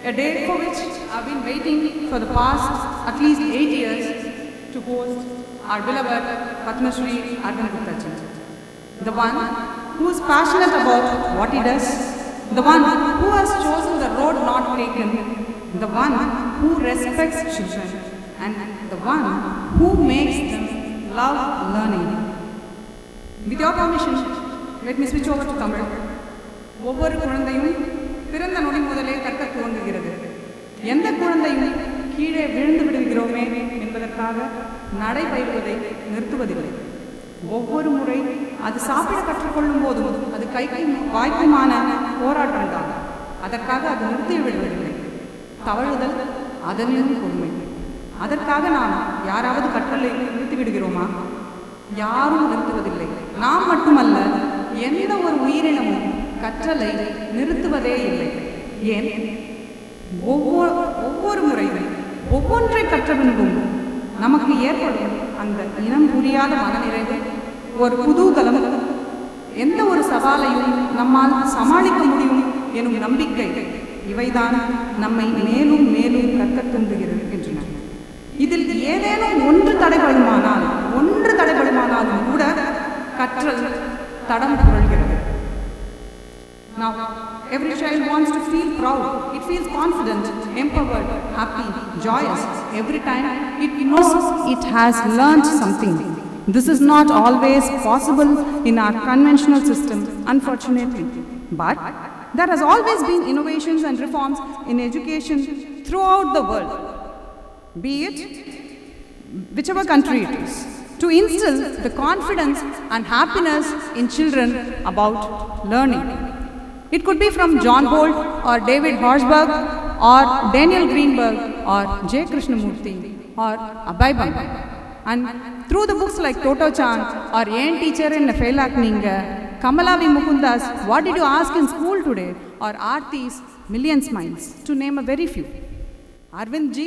a day for which I've been waiting for the past at least 8 years to host our beloved Padma Shri Arvind Gupta ji. The one who is passionate about what he does, the one who has chosen the road not taken, the one who respects children, and the one who makes them love learning. With your permission, let me switch over to Tamil. ஒவ்வொரு குழந்தையும் பிறந்த நொடி முதலே கற்க துவங்குகிறது. எந்த குழந்தையும் கீழே விழுந்து விடுகிறோமே என்பதற்காக நடைபயிறுவதை நிறுத்துவதில்லை. ஒவ்வொரு முறை அது சாப்பிட கற்றுக்கொள்ளும் போதும் அது கைக்கும் வாய்க்குமான போராட்டம் தான். அதற்காக அது நிறுத்தி விடுவதில்லை. தவழுதல் அதனினும் கொடுமை. அதற்காக நாம் யாராவது கற்றலை நிறுத்தி விடுகிறோமா? யாரும் நிறுத்துவதில்லை. நாம் மட்டுமல்ல, எந்த ஒரு உயிரினமும் கற்றலை நிறுத்துவதே இல்லை. ஏன்? ஒவ்வொரு முறையும் ஒவ்வொன்றை கற்ற பின்பும் நமக்கு ஏற்படும் அந்த இனம் புரியாத மனநிறைவு, ஒரு குதூகலம், எந்த ஒரு சவாலையும் நம்மால் சமாளிக்க முடியும் எனும் நம்பிக்கை, இவைதான் நம்மை மேலும் மேலும் கற்க தூண்டுகின்றன. இதில் ஏதேனும் ஒன்று தடைபடுமானாலும் கூட கற்றல் தடம் புரள்கிறது. Now, every child wants to feel proud. It feels confident, empowered, happy, joyous every time it knows it has learned something. This is not always possible in our conventional system, unfortunately. But there has always been innovations and reforms in education throughout the world, be it whichever country it is, to instill the confidence and happiness in children about learning. It could be from John Holt or David Horsburgh or Daniel Greenberg or J. Krishnamurti or Abhay Banga. And through the books like Toto Chan or Yen Teacher in Failak Ninga, Kamalavi Mukunda's What Did You Ask in School Today or Aarti's Million Smiles, to name a very few. Arvind ji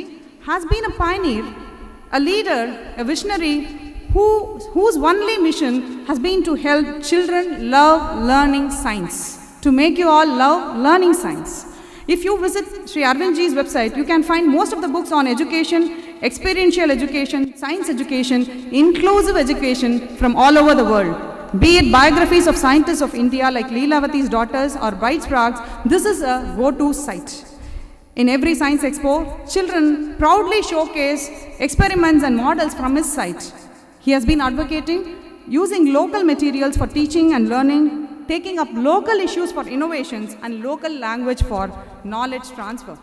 has been a pioneer, a leader, a visionary whose only mission has been to help children love learning science. To make you all love learning science. If you visit Sri Arvindji's website, you can find most of the books on education, experiential education, science education, inclusive education from all over the world. Be it biographies of scientists of India like Leelavati's Daughters or Bright Sparks, this is a go-to site. In every science expo, children proudly showcase experiments and models from his site. He has been advocating using local materials for teaching and learning, taking up local issues for innovations and local language for knowledge transfer.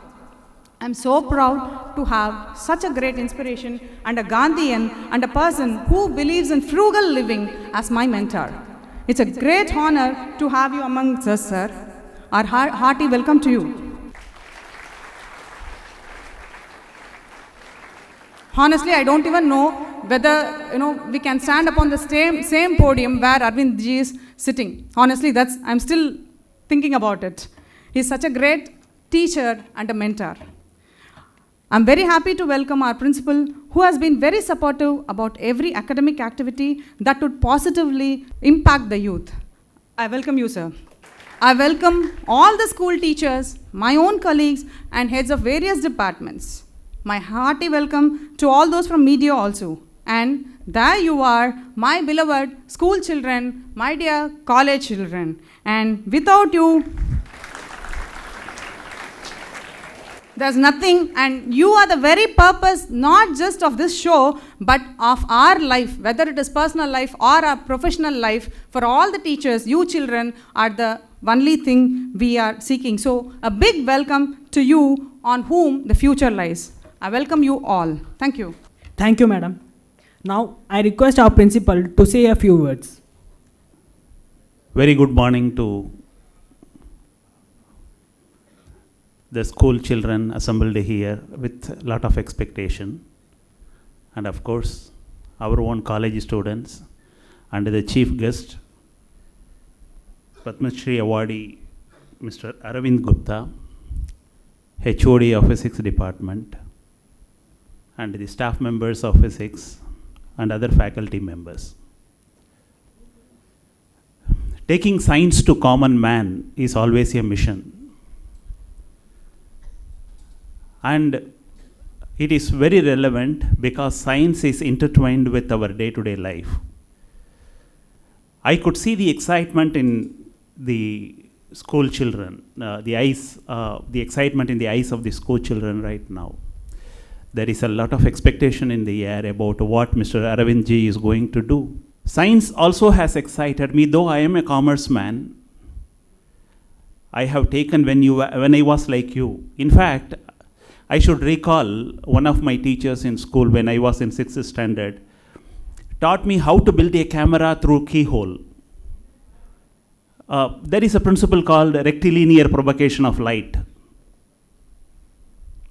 I'm so proud to have such a great inspiration and a Gandhian and a person who believes in frugal living as my mentor. It's a great honor to have you amongst us, sir. Our hearty welcome to you. Honestly, I don't even know whether we can stand up on the same podium where Arvind ji is sitting. Honestly, I'm still thinking about it. He's such a great teacher and a mentor. I'm very happy to welcome our principal, who has been very supportive about every academic activity that would positively impact the youth. I welcome you, sir. I welcome all the school teachers, my own colleagues, and heads of various departments. My hearty welcome to all those from media also. And there you are, my beloved school children, my dear college children. And without you, there's nothing. And you are the very purpose, not just of this show, but of our life, whether it is personal life or our professional life. For all the teachers, you children are the only thing we are seeking. So a big welcome to you, on whom the future lies. I welcome you all. Thank you. Thank you, madam. Now, I request our principal to say a few words. Very good morning to the school children assembled here with a lot of expectation. And of course, our own college students and the chief guest, Padma Shri awardee, Mr. Arvind Gupta, HOD of Physics Department, and the staff members of Physics and other faculty members. Taking science to common man is always a mission. And it is very relevant because science is intertwined with our day-to-day life. I could see the excitement in the school children, the excitement in the eyes of the school children right now. There is a lot of expectation in the air about what Mr. Arvind ji is going to do. Science also has excited me, though I am a commerce man. I have taken when I was like you. In fact, I should recall one of my teachers in school when I was in 6th standard taught me how to build a camera through keyhole. There is a principle called rectilinear provocation of light,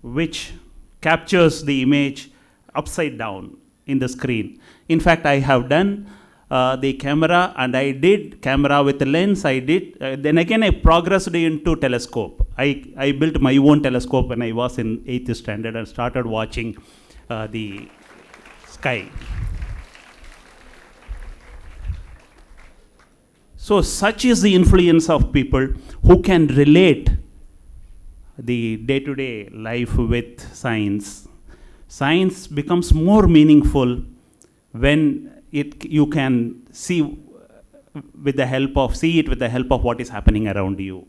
which captures the image upside down in the screen. In fact, I have done the camera, and I did camera with the lens. I did, then again I progressed into telescope. I built my own telescope when I was in 8th standard and started watching the sky. So such is the influence of people who can relate the day-to-day life with science. Science becomes more meaningful when you can see it with the help of what is happening around you.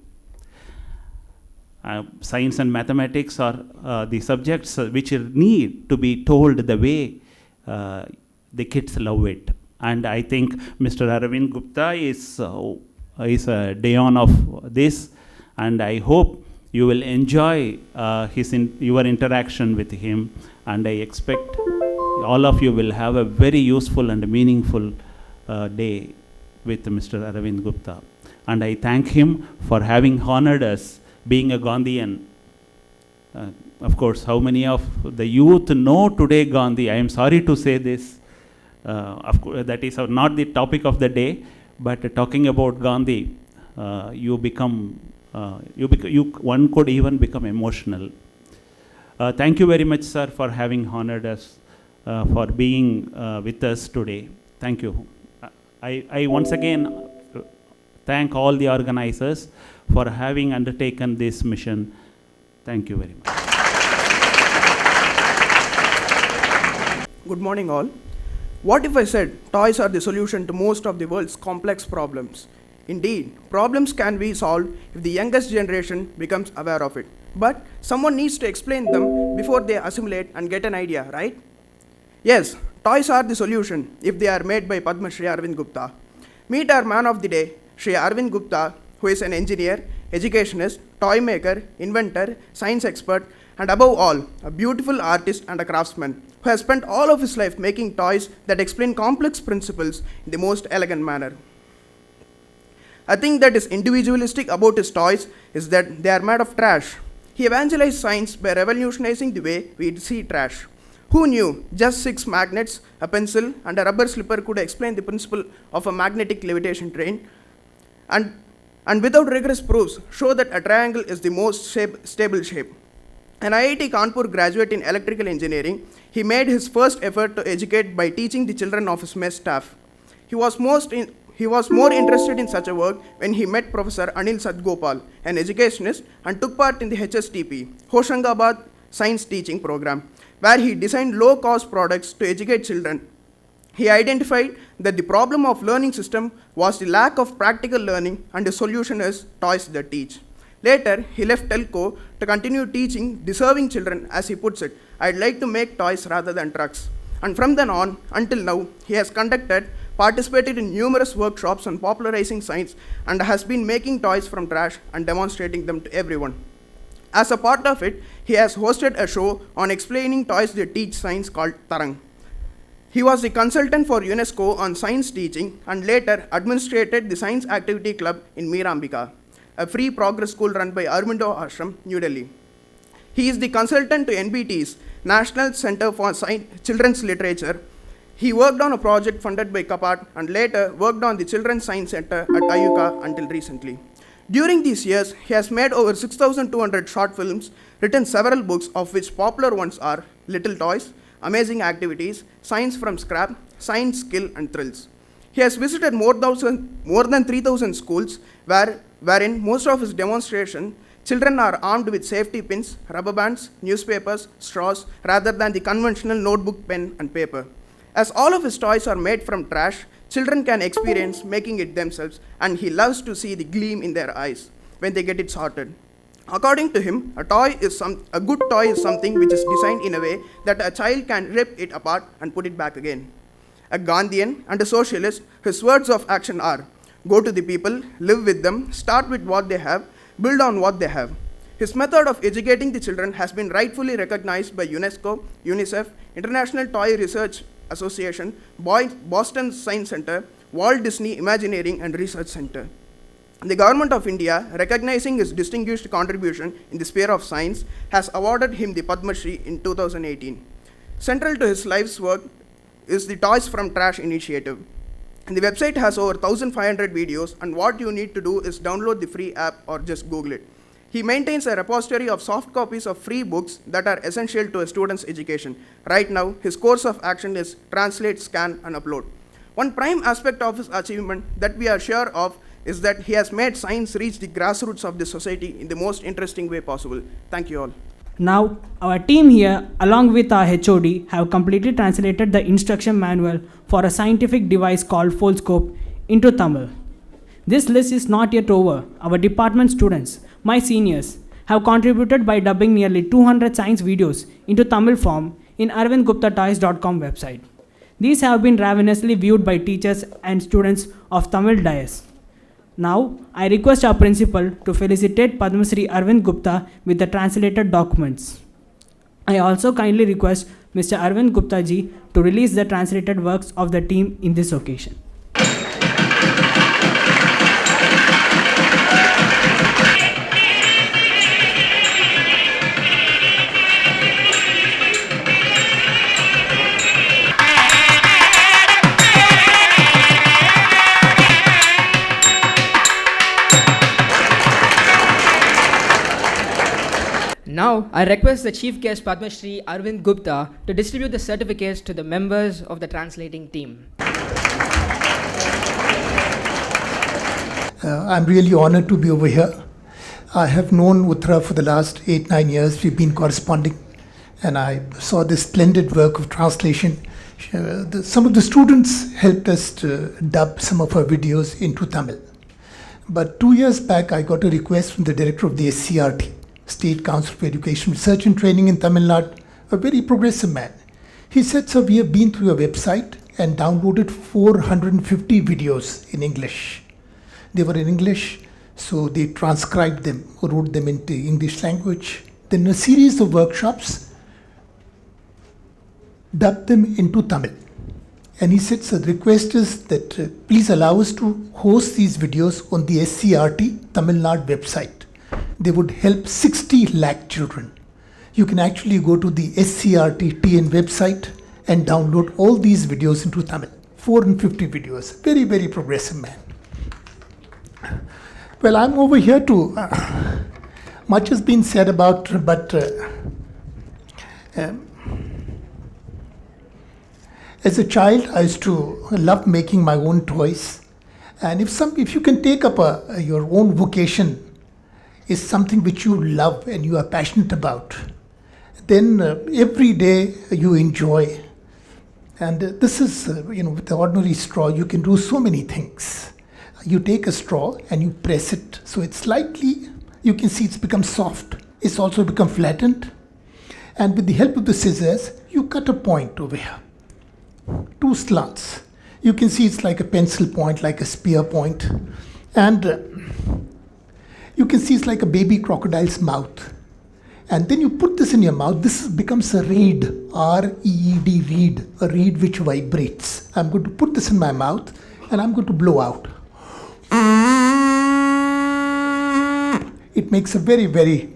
Science and mathematics are the subjects which need to be told the way the kids love it. And I think Mr. Arvind Gupta is a dayon of this, and I hope you will enjoy your interaction with him, and I expect all of you will have a very useful and meaningful day with Mr. Arvind Gupta. And I thank him for having honored us being a Gandhian. Of course, how many of the youth know today Gandhi? I am sorry to say this. Of course, that is not the topic of the day, but talking about Gandhi, one could even become emotional. Thank you very much, sir, for having honored us, for being with us today. Thank you. I once again thank all the organizers for having undertaken this mission. Thank you very much. Good morning, all. What if I said toys are the solution to most of the world's complex problems? Indeed, problems can be solved if the youngest generation becomes aware of it. But someone needs to explain them before they assimilate and get an idea, right? Yes, toys are the solution if they are made by Padma Shri Arvind Gupta. Meet our man of the day, Shri Arvind Gupta, who is an engineer, educationist, toy maker, inventor, science expert, and above all, a beautiful artist and a craftsman who has spent all of his life making toys that explain complex principles in the most elegant manner. A thing that is individualistic about his toys is that they are made of trash. He evangelized science by revolutionizing the way we see trash. Who knew just 6 magnets, a pencil, and a rubber slipper could explain the principle of a magnetic levitation train? And without rigorous proofs, show that a triangle is the most stable shape. An IIT Kanpur graduate in electrical engineering, he made his first effort to educate by teaching the children of his mess staff. He was more interested in such a work when he met Professor Anil Sadgopal, an educationist, and took part in the HSTP, Hoshangabad Science Teaching Program, where he designed low-cost products to educate children. He identified that the problem of learning system was the lack of practical learning, and the solution is toys that teach. Later, he left telco to continue teaching deserving children, as he puts it, "I'd like to make toys rather than trucks." And from then on, until now, he has participated in numerous workshops on popularizing science, and has been making toys from trash and demonstrating them to everyone. As a part of it, he has hosted a show on explaining toys that teach science called Tarang. He was the consultant for UNESCO on science teaching, and later administrated the Science Activity Club in Meerambika, a free progress school run by Arvind Ashram, New Delhi. He is the consultant to NBT's National Center for Children's Literature. He worked on a project funded by Kapat, and later worked on the Children's Science Center at Ayuka until recently. During these years, he has made over 6,200 short films, written several books, of which popular ones are Little Toys, Amazing Activities, Science from Scrap, Science, Skill, and Thrills. He has visited more than 3,000 schools, wherein most of his demonstration Children are armed with safety pins, rubber bands, newspapers, straws, rather than the conventional notebook, pen, and paper. As all of his toys are made from trash, children can experience making it themselves, and he loves to see the gleam in their eyes when they get it sorted. According to him, a good toy is something which is designed in a way that a child can rip it apart and put it back again. A Gandhian and a socialist, his words of action are, go to the people, live with them, start with what they have, build on what they have. His method of educating the children has been rightfully recognized by UNESCO, UNICEF, International Toy Research Association, Boston Science Center, Walt Disney Imagineering and Research Center. The Government of India, recognizing his distinguished contribution in the sphere of science, has awarded him the Padma Shri in 2018. Central to his life's work is the Toys from Trash initiative. And the website has over 1,500 videos, and what you need to do is download the free app or just Google it. He maintains a repository of soft copies of free books that are essential to a student's education. Right now, his course of action is translate, scan, and upload. One prime aspect of his achievement that we are sure of is that he has made science reach the grassroots of the society in the most interesting way possible. Thank you all. Now, our team here, along with our HOD, have completely translated the instruction manual for a scientific device called Foldscope into Tamil. This list is not yet over. Our department students, my seniors, have contributed by dubbing nearly 200 science videos into Tamil form in arvindguptatoys.com website. These have been ravenously viewed by teachers and students of Tamil Dias. Now, I request our principal to felicitate Padma Shri Arvind Gupta with the translated documents. I also kindly request Mr. Arvind Gupta ji to release the translated works of the team in this occasion. Now, I request the Chief Guest Padma Shri Arvind Gupta to distribute the certificates to the members of the translating team. I'm really honored to be over here. I have known Uttara for the last 8-9 years. We've been corresponding, and I saw this splendid work of translation. Some of the students helped us to dub some of our videos into Tamil. But 2 years back, I got a request from the director of the SCRT, State Council for Education, Research and Training in Tamil Nadu, a very progressive man. He said, sir, we have been through your website and downloaded 450 videos in English. They were in English, so they transcribed them, wrote them into English language. Then a series of workshops, dubbed them into Tamil. And he said, sir, the request is that please allow us to host these videos on the SCRT Tamil Nadu website. They would help 60 lakh children. You can actually go to the SCRT TN website and download all these videos into Tamil. 450 videos. Very, very progressive man. Well, I'm over here to, much has been said about, but as a child, I used to love making my own toys. And if you can take up your own vocation, is something which you love and you are passionate about, then every day you enjoy. And this is, with the ordinary straw, you can do so many things. You take a straw and you press it, so it's slightly, you can see it's become soft. It's also become flattened. And with the help of the scissors, you cut a point over here. 2 slants. You can see it's like a pencil point, like a spear point. And you can see it's like a baby crocodile's mouth. And then you put this in your mouth. This becomes a reed, R-E-E-D, reed, a reed which vibrates. I'm going to put this in my mouth and I'm going to blow out. It makes a very, very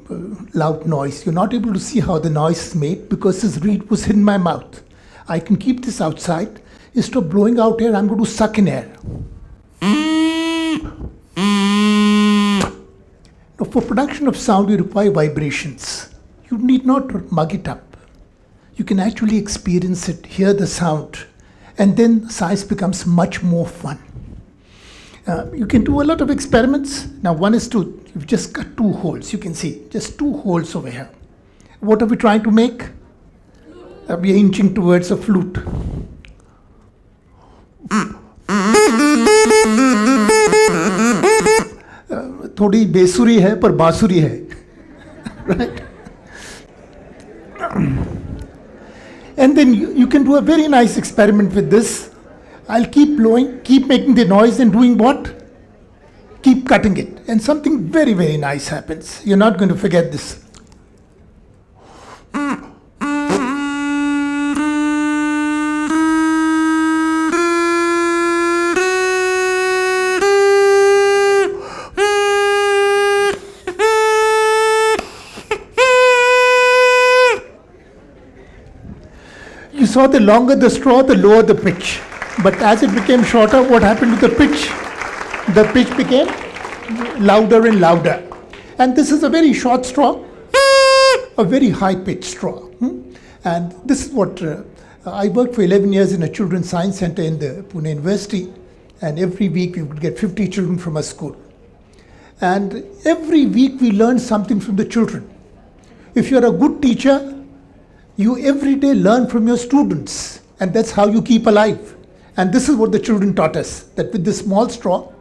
loud noise. You're not able to see how the noise is made because this reed was in my mouth. I can keep this outside. Instead of blowing out air, I'm going to suck in air. Now, for production of sound, you require vibrations. You need not mug it up. You can actually experience it, hear the sound, and then science becomes much more fun. You can do a lot of experiments. Now one is to, you've just cut 2 holes. You can see just 2 holes over here. What are we trying to make? We are inching towards a flute. थोड़ी बेसुरी है पर बांसुरी है, right? And then you can do a very nice experiment with this. I'll keep blowing, keep making the noise and doing what? Keep cutting it. And something very, very nice happens. You're not going to forget this. You saw the longer the straw, the lower the pitch. But as it became shorter, what happened to the pitch? The pitch became louder and louder. And this is a very short straw, a very high-pitched straw. And this is what I worked for 11 years in a children's science center in the Pune University. And every week we would get 50 children from our school. And every week we learn something from the children. If you're a good teacher, you every day learn from your students. And that's how you keep alive. And this is what the children taught us, that with this small straw,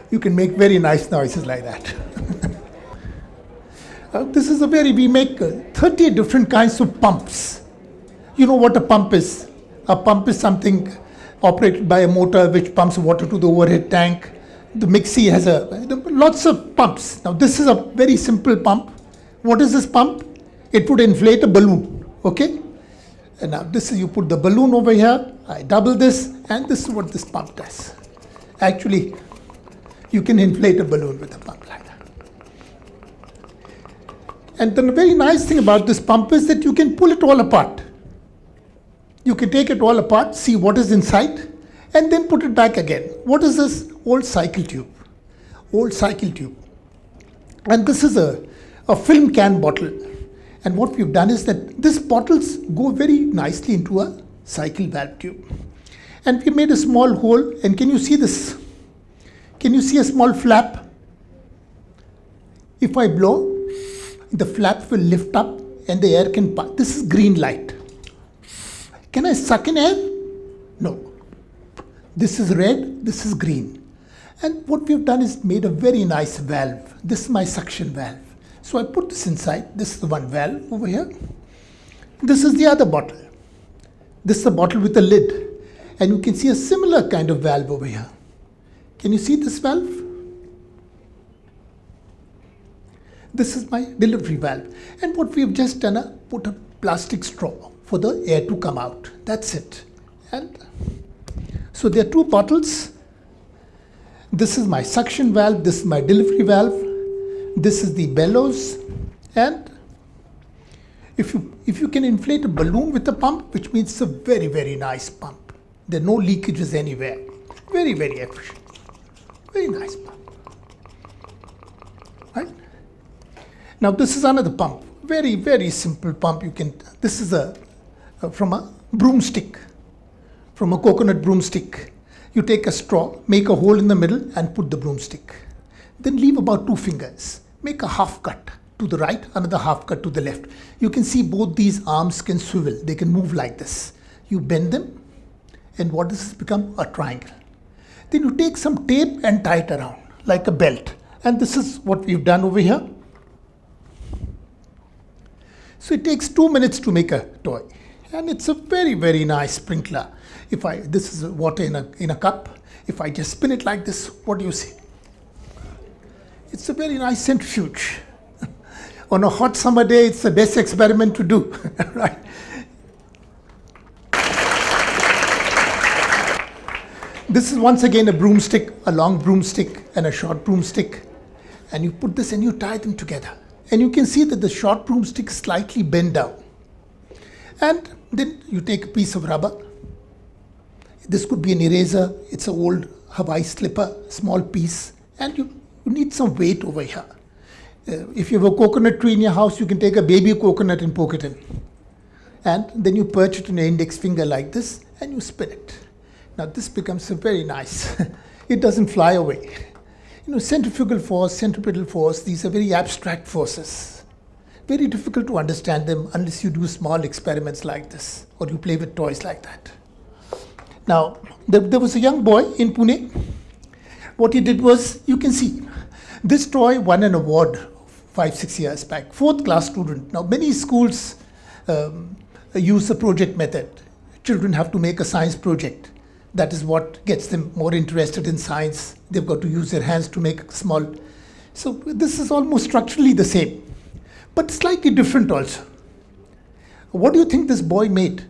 you can make very nice noises like that. This is we make 30 different kinds of pumps. You know what a pump is? A pump is something operated by a motor which pumps water to the overhead tank. The mixie has lots of pumps. Now this is a very simple pump. What is this pump? It would inflate a balloon, okay? And now this is, you put the balloon over here, I double this, and this is what this pump does. Actually, you can inflate a balloon with a pump like that. And the very nice thing about this pump is that you can pull it all apart. You can take it all apart, see what is inside, and then put it back again. What is this? Old cycle tube. Old cycle tube. And this is a film can bottle. And what we've done is that these bottles go very nicely into a cycle valve tube. And we made a small hole, and can you see this? Can you see a small flap? If I blow, the flap will lift up and the air can pass. This is green light. Can I suck in air? No. This is red, this is green. And what we've done is made a very nice valve. This is my suction valve. So I put this inside. This is the one valve over here. This is the other bottle. This is a bottle with a lid. And you can see a similar kind of valve over here. Can you see this valve? This is my delivery valve. And what we've just done, put a plastic straw for the air to come out. That's it. And so there are 2 bottles. This is my suction valve. This is my delivery valve. This is the bellows. And if you can inflate a balloon with a pump, which means it's a very, very nice pump. There are no leakages anywhere. Very, very efficient. Very nice pump. Right? Now this is another pump. Very, very simple pump. This is from a broomstick. From a coconut broomstick. You take a straw, make a hole in the middle and put the broomstick. Then leave about 2 fingers. Make a half cut to the right, another half cut to the left. You can see both these arms can swivel. They can move like this. You bend them, and what does this become? A triangle. Then you take some tape and tie it around like a belt. And this is what we've done over here. So it takes 2 minutes to make a toy. And it's a very, very nice sprinkler. This is water in a cup. If I just spin it like this, what do you see? It's a very nice centrifuge. On a hot summer day, it's the best experiment to do, right? This is once again a broomstick, a long broomstick and a short broomstick. And you put this and you tie them together. And you can see that the short broomstick slightly bend down. And then you take a piece of rubber. This could be an eraser. It's an old Hawaii slipper, small piece. And you need some weight over here. If you have a coconut tree in your house, you can take a baby coconut and poke it in. and then you perch it on your index finger like this and you spin it. Now this becomes very nice. It doesn't fly away. Centrifugal force, centripetal force, these are very abstract forces. Very difficult to understand them unless you do small experiments like this or you play with toys like that. Now, there was a young boy in Pune. What he did was, you can see, this toy won an award 5-6 years back, 4th class student. Now, many schools use the project method. Children have to make a science project. That is what gets them more interested in science. They've got to use their hands to make small. So this is almost structurally the same, but slightly different also. What do you think this boy made?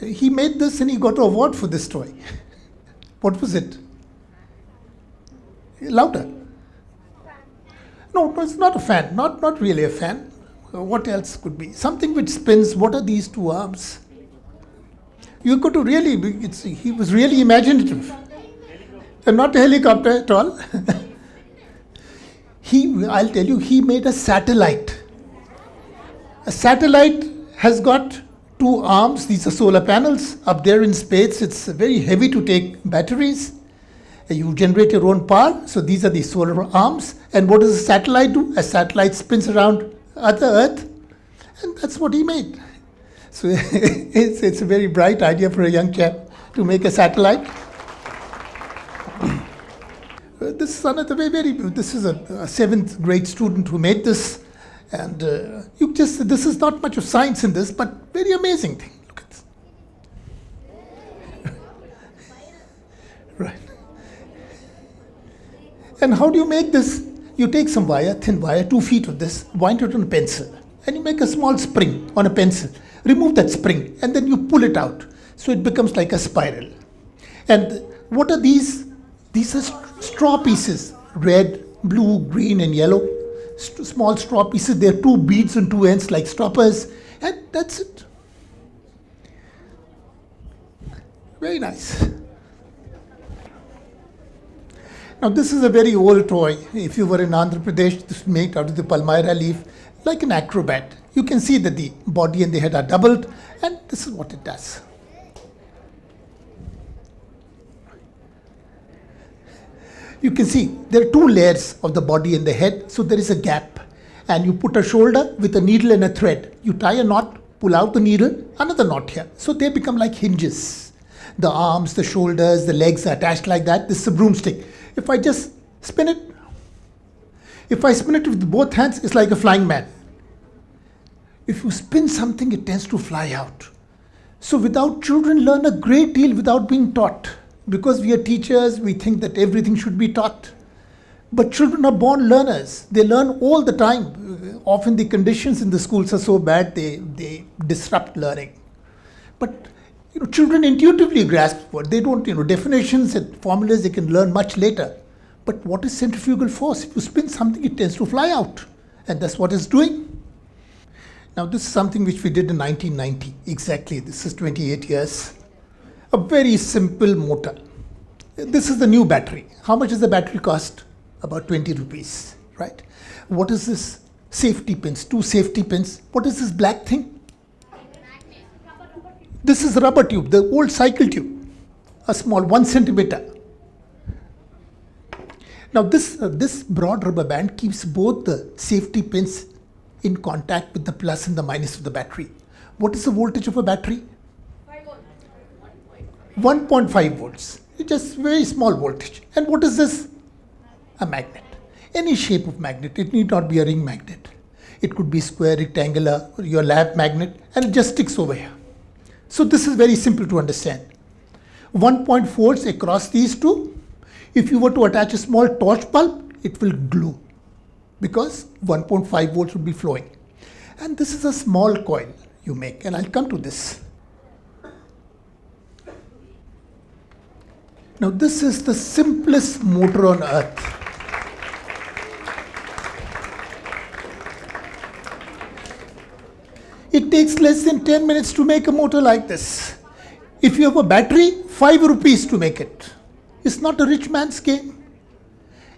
He made this and he got an award for this toy. What was it? Louder. No, it's not a fan. Not really a fan. What else could be? Something which spins. What are these two arms? You got to really, he was really imaginative. And not a helicopter at all. I'll tell you, he made a satellite. A satellite has got 2 arms. These are solar panels. Up there in space, it's very heavy to take batteries. You generate your own power. So these are the solar arms. And what does a satellite do? A satellite spins around the Earth. And that's what he made. So it's a very bright idea for a young chap to make a satellite. This is another this is a 7th grade student who made this. And this is not much of science in this, but very amazing thing. Look at this. Right. And how do you make this? You take some wire, thin wire, 2 feet of this, wind it on a pencil, and you make a small spring on a pencil. Remove that spring, and then you pull it out. So it becomes like a spiral. And what are these? These are straw pieces, red, blue, green, and yellow. Small straw pieces. There are 2 beads on 2 ends like stoppers, and that's it. Very nice. Now this is a very old toy. If you were in Andhra Pradesh, this is made out of the palmyra leaf, like an acrobat. You can see that the body and the head are doubled, and this is what it does. You can see there are 2 layers of the body and the head, so there is a gap. And you put a shoulder with a needle and a thread. You tie a knot, pull out the needle, another knot here. So they become like hinges. The arms, the shoulders, the legs are attached like that. This is a broomstick. If I just spin it, if I spin it with both hands, it's like a flying man. If you spin something, it tends to fly out. So children learn a great deal without being taught. Because we are teachers, we think that everything should be taught. But children are born learners. They learn all the time. Often the conditions in the schools are so bad, they disrupt learning. But children intuitively grasp what they don't, definitions and formulas they can learn much later. But what is centrifugal force? If you spin something, it tends to fly out. And that's what it's doing. Now this is something which we did in 1990. Exactly, this is 28 years. A very simple motor. This is the new battery. How much does the battery cost? About 20 rupees, right? What is this? Safety pins, 2 safety pins. What is this black thing? This is rubber tube, the old cycle tube. A small 1 centimeter. Now this broad rubber band keeps both the safety pins in contact with the plus and the minus of the battery. What is the voltage of a battery? 1.5 volts. It's just very small voltage. And what is this? A magnet. Any shape of magnet. It need not be a ring magnet. It could be square, rectangular, or your lab magnet, and it just sticks over here. So this is very simple to understand. 1.4 volts across these 2. If you were to attach a small torch bulb, it will glow because 1.5 volts would be flowing. And this is a small coil you make, and I'll come to this. Now this is the simplest motor on earth. It takes less than 10 minutes to make a motor like this. If you have a battery, 5 rupees to make it. It's not a rich man's game.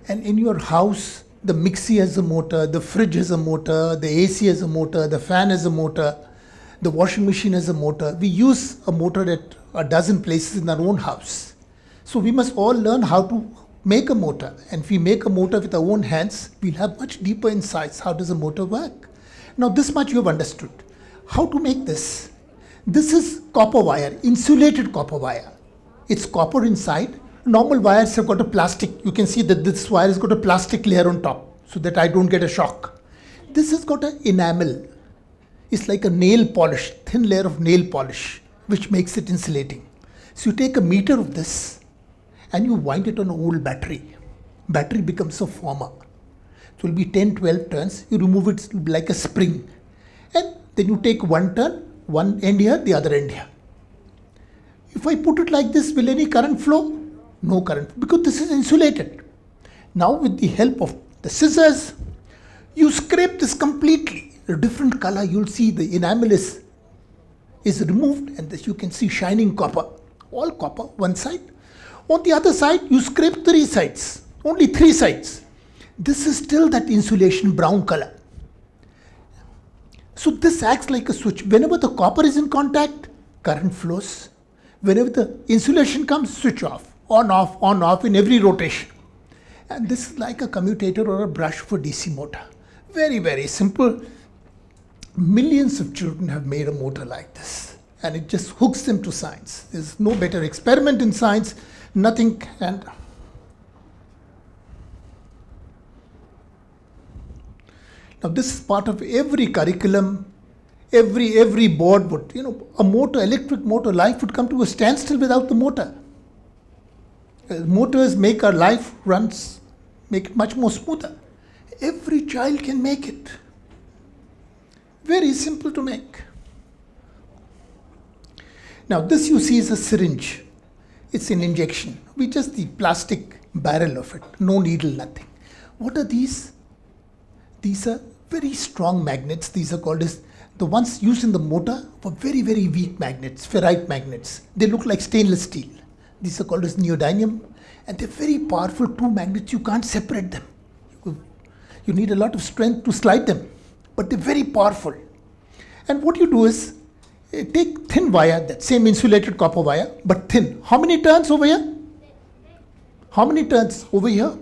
And in your house, the mixie has a motor, the fridge has a motor, the AC has a motor, the fan has a motor. The washing machine is a motor. We use a motor at a dozen places in our own house. So we must all learn how to make a motor. And if we make a motor with our own hands, we'll have much deeper insights. How does a motor work? Now this much you have understood. How to make this? This is copper wire, insulated copper wire. It's copper inside. Normal wires have got a plastic. You can see that this wire has got a plastic layer on top so that I don't get a shock. This has got an enamel. It's like a nail polish, thin layer of nail polish, which makes it insulating. So you take a meter of this and you wind it on an old battery. Battery becomes a former. So it will be 10, 12 turns. You remove it, it will be like a spring. And then you take one turn, one end here, the other end here. If I put it like this, will any current flow? No current, because this is insulated. Now with the help of the scissors, you scrape this completely. A different color, you'll see the enamel is removed, and this you can see shining copper. All copper, one side. On the other side, you scrape 3 sides. Only 3 sides. This is still that insulation brown color. So this acts like a switch. Whenever the copper is in contact, current flows. Whenever the insulation comes, switch off. On, off in every rotation. And this is like a commutator or a brush for DC motor. Very, very simple. Millions of children have made a motor like this. And it just hooks them to science. There's no better experiment in science. Nothing can. Now this is part of every curriculum. Every board would, a motor, electric motor, life would come to a standstill without the motor. Motors make our life runs, make it much more smoother. Every child can make it. Very simple to make. Now this you see is a syringe. It's an injection. We just the plastic barrel of it. No needle, nothing. What are these? These are very strong magnets. These are called as the ones used in the motor for very, very weak magnets, ferrite magnets. They look like stainless steel. These are called as neodymium, and they're very powerful 2 magnets. You can't separate them. You need a lot of strength to slide them, but they're very powerful. And what you do is take thin wire, that same insulated copper wire, but thin. How many turns over here? How many turns over here?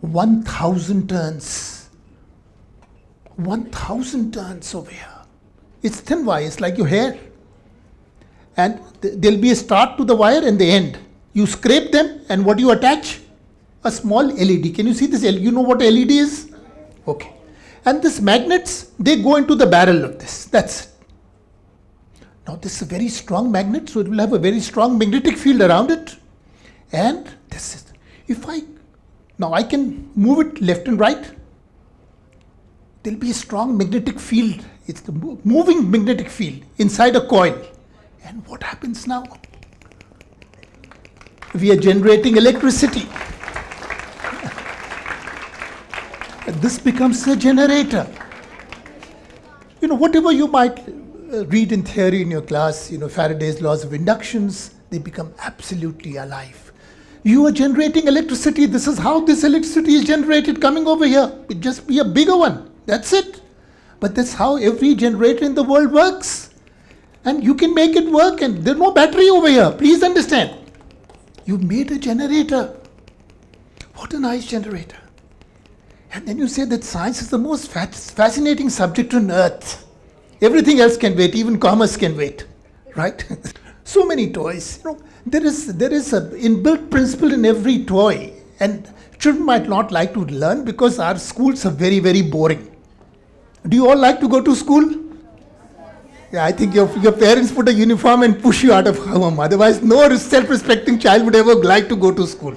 1,000 turns. 1,000 turns over here. It's thin wire, it's like your hair. And there'll be a start to the wire and the end. You scrape them, and what do you attach? A small LED. Can you see this? You know what LED is? Okay. And these magnets, they go into the barrel of this. That's it. Now this is a very strong magnet, so it will have a very strong magnetic field around it. And this is, now I can move it left and right. There'll be a strong magnetic field. It's the moving magnetic field inside a coil. And what happens now? We are generating electricity. And this becomes a generator. Whatever you might read in theory in your class, Faraday's laws of inductions, they become absolutely alive. You are generating electricity. This is how this electricity is generated coming over here. It just be a bigger one. That's it. But that's how every generator in the world works. And you can make it work, and there's no battery over here. Please understand. You've made a generator. What a nice generator. And then you say that science is the most fascinating subject on earth. Everything else can wait, even commerce can wait, right? So many toys. There is an inbuilt principle in every toy, and children might not like to learn because our schools are very, very boring. Do you all like to go to school? Yeah, I think your parents put a uniform and push you out of home. Otherwise, no self-respecting child would ever like to go to school.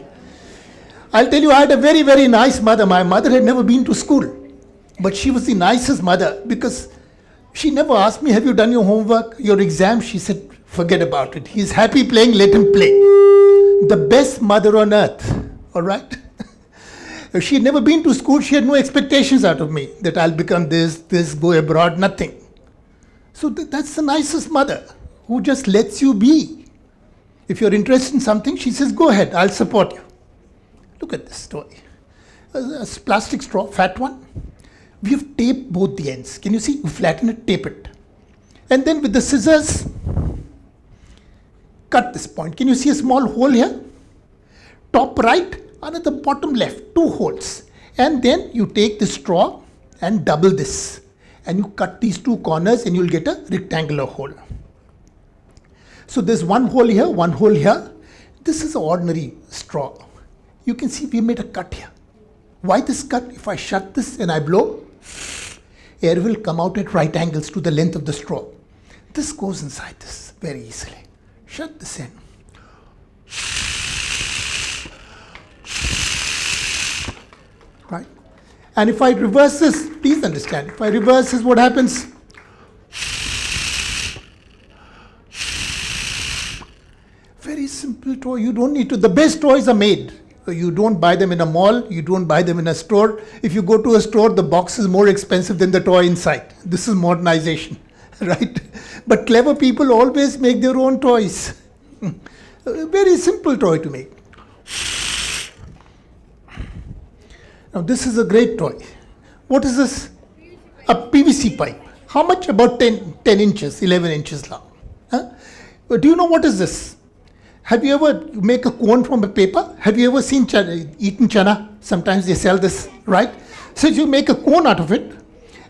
I'll tell you, I had a very, very nice mother. My mother had never been to school, but she was the nicest mother because she never asked me, have you done your homework, your exam? She said, forget about it. He's happy playing, let him play. The best mother on earth, all right? She had never been to school. She had no expectations out of me that I'll become this, go abroad, nothing. So that's the nicest mother who just lets you be. If you're interested in something, she says, go ahead, I'll support you. Look at this toy. A plastic straw, fat one. we have taped both the ends. Can you see? You flatten it, tape it. And then with the scissors, cut this point. Can you see a small hole here? Top right and at the bottom left, 2 holes. And then you take the straw and double this. And you cut these 2 corners and you'll get a rectangular hole. So there's 1 hole here, 1 hole here. This is an ordinary straw. You can see we made a cut here. Why this cut? If I shut this and I blow, air will come out at right angles to the length of the straw. This goes inside this very easily. Shut this in. Right? And if I reverse this, please understand, if I reverse this, what happens? Very simple toy. You don't need to. The best toys are made. You don't buy them in a mall. You don't buy them in a store. If you go to a store, the box is more expensive than the toy inside. This is modernization, right? But clever people always make their own toys. A very simple toy to make. Now this is a great toy. What is this? A PVC pipe. How much? About 10 inches, 11 inches long. Huh? Do you know what is this? Have you ever make a cone from a paper? Have you ever seen eaten chana? Sometimes they sell this, right? So you make a cone out of it,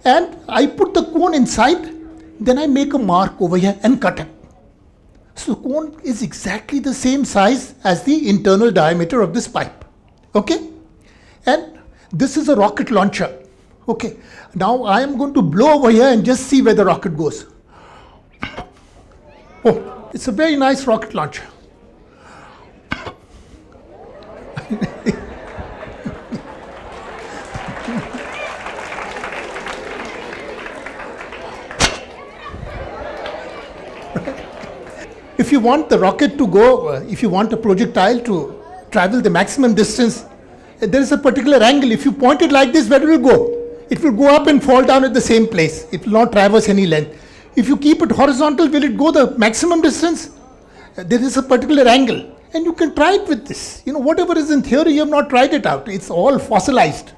and I put the cone inside, then I make a mark over here and cut it. So the cone is exactly the same size as the internal diameter of this pipe. Okay? And this is a rocket launcher. Okay. Now I am going to blow over here and just see where the rocket goes. Oh, it's a very nice rocket launcher. If you want the rocket to go, if you want a projectile to travel the maximum distance, there is a particular angle. If you point it like this, where it will go? It will go up and fall down at the same place. It will not traverse any length. If you keep it horizontal, will it go the maximum distance? There is a particular angle. And you can try it with this. You know, whatever is in theory, you have not tried it out. It's all fossilized.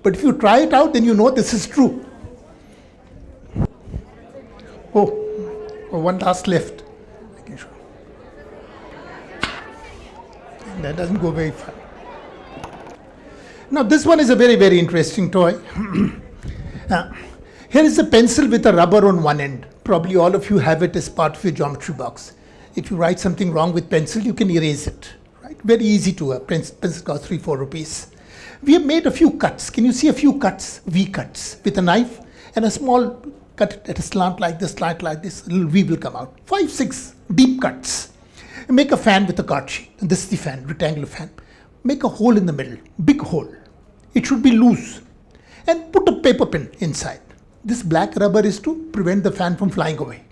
But if you try it out, then you know this is true. Oh, one last left. That doesn't go very far. Now this one is a very, very interesting toy. Here is a pencil with a rubber on one end. Probably all of you have it as part of your geometry box. If you write something wrong with pencil, you can erase it. Right? Very easy to. Pencil costs 3-4 rupees. We have made a few cuts. Can you see a few cuts? V cuts with a knife and a small cut at a slant like this, a little V will come out. 5-6 deep cuts. Make a fan with a card sheet. And this is the fan, rectangular fan. Make a hole in the middle, big hole. It should be loose. And put a paper pin inside. This black rubber is to prevent the fan from flying away.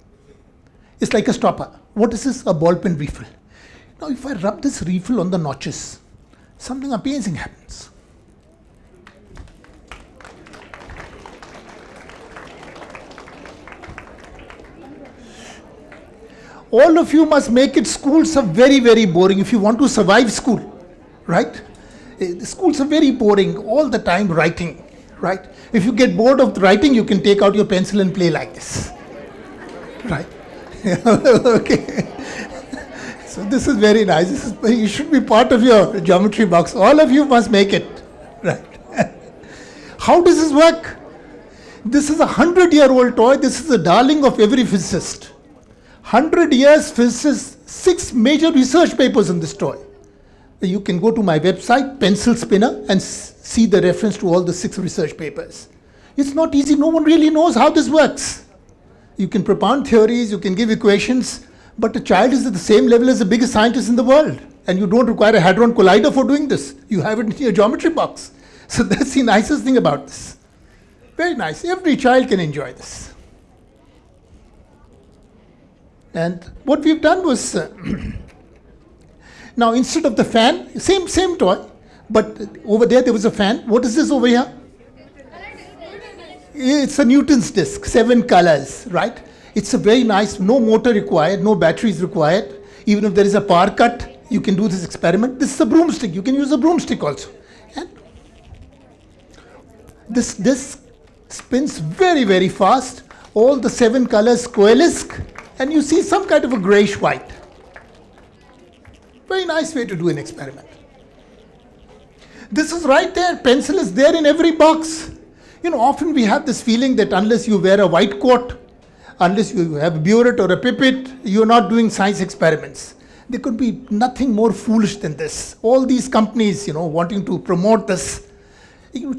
It's like a stopper. What is this? A ball pen refill. Now if I rub this refill on the notches, something amazing happens. All of you must make it. Schools are very, very boring if you want to survive school, right? The schools are very boring, all the time writing, right? If you get bored of writing, you can take out your pencil and play like this, right? Okay. So this is very nice. You should be part of your geometry box. All of you must make it, right? How does this work? This is a 100-year-old toy. This is the darling of every physicist. 100 years physicists, 6 major research papers on this toy. You can go to my website, Pencil Spinner, and see the reference to all the 6 research papers. It's not easy. No one really knows how this works. You can propound theories, you can give equations, but a child is at the same level as the biggest scientist in the world. And you don't require a Hadron Collider for doing this. You have it in your geometry box. So that's the nicest thing about this. Very nice. Every child can enjoy this. And what we've done was, now instead of the fan, same toy, but over there was a fan. What is this over here? It's a Newton's disc, 7 colors, right? It's a very nice, no motor required, no batteries required. Even if there is a power cut, you can do this experiment. This is a broomstick. You can use a broomstick also. And this disc spins very, very fast. All the 7 colors coalesce and you see some kind of a grayish white. Very nice way to do an experiment. This is right there. Pencil is there in every box. Often we have this feeling that unless you wear a white coat, unless you have a burette or a pipette, you're not doing science experiments. There could be nothing more foolish than this. All these companies, wanting to promote this.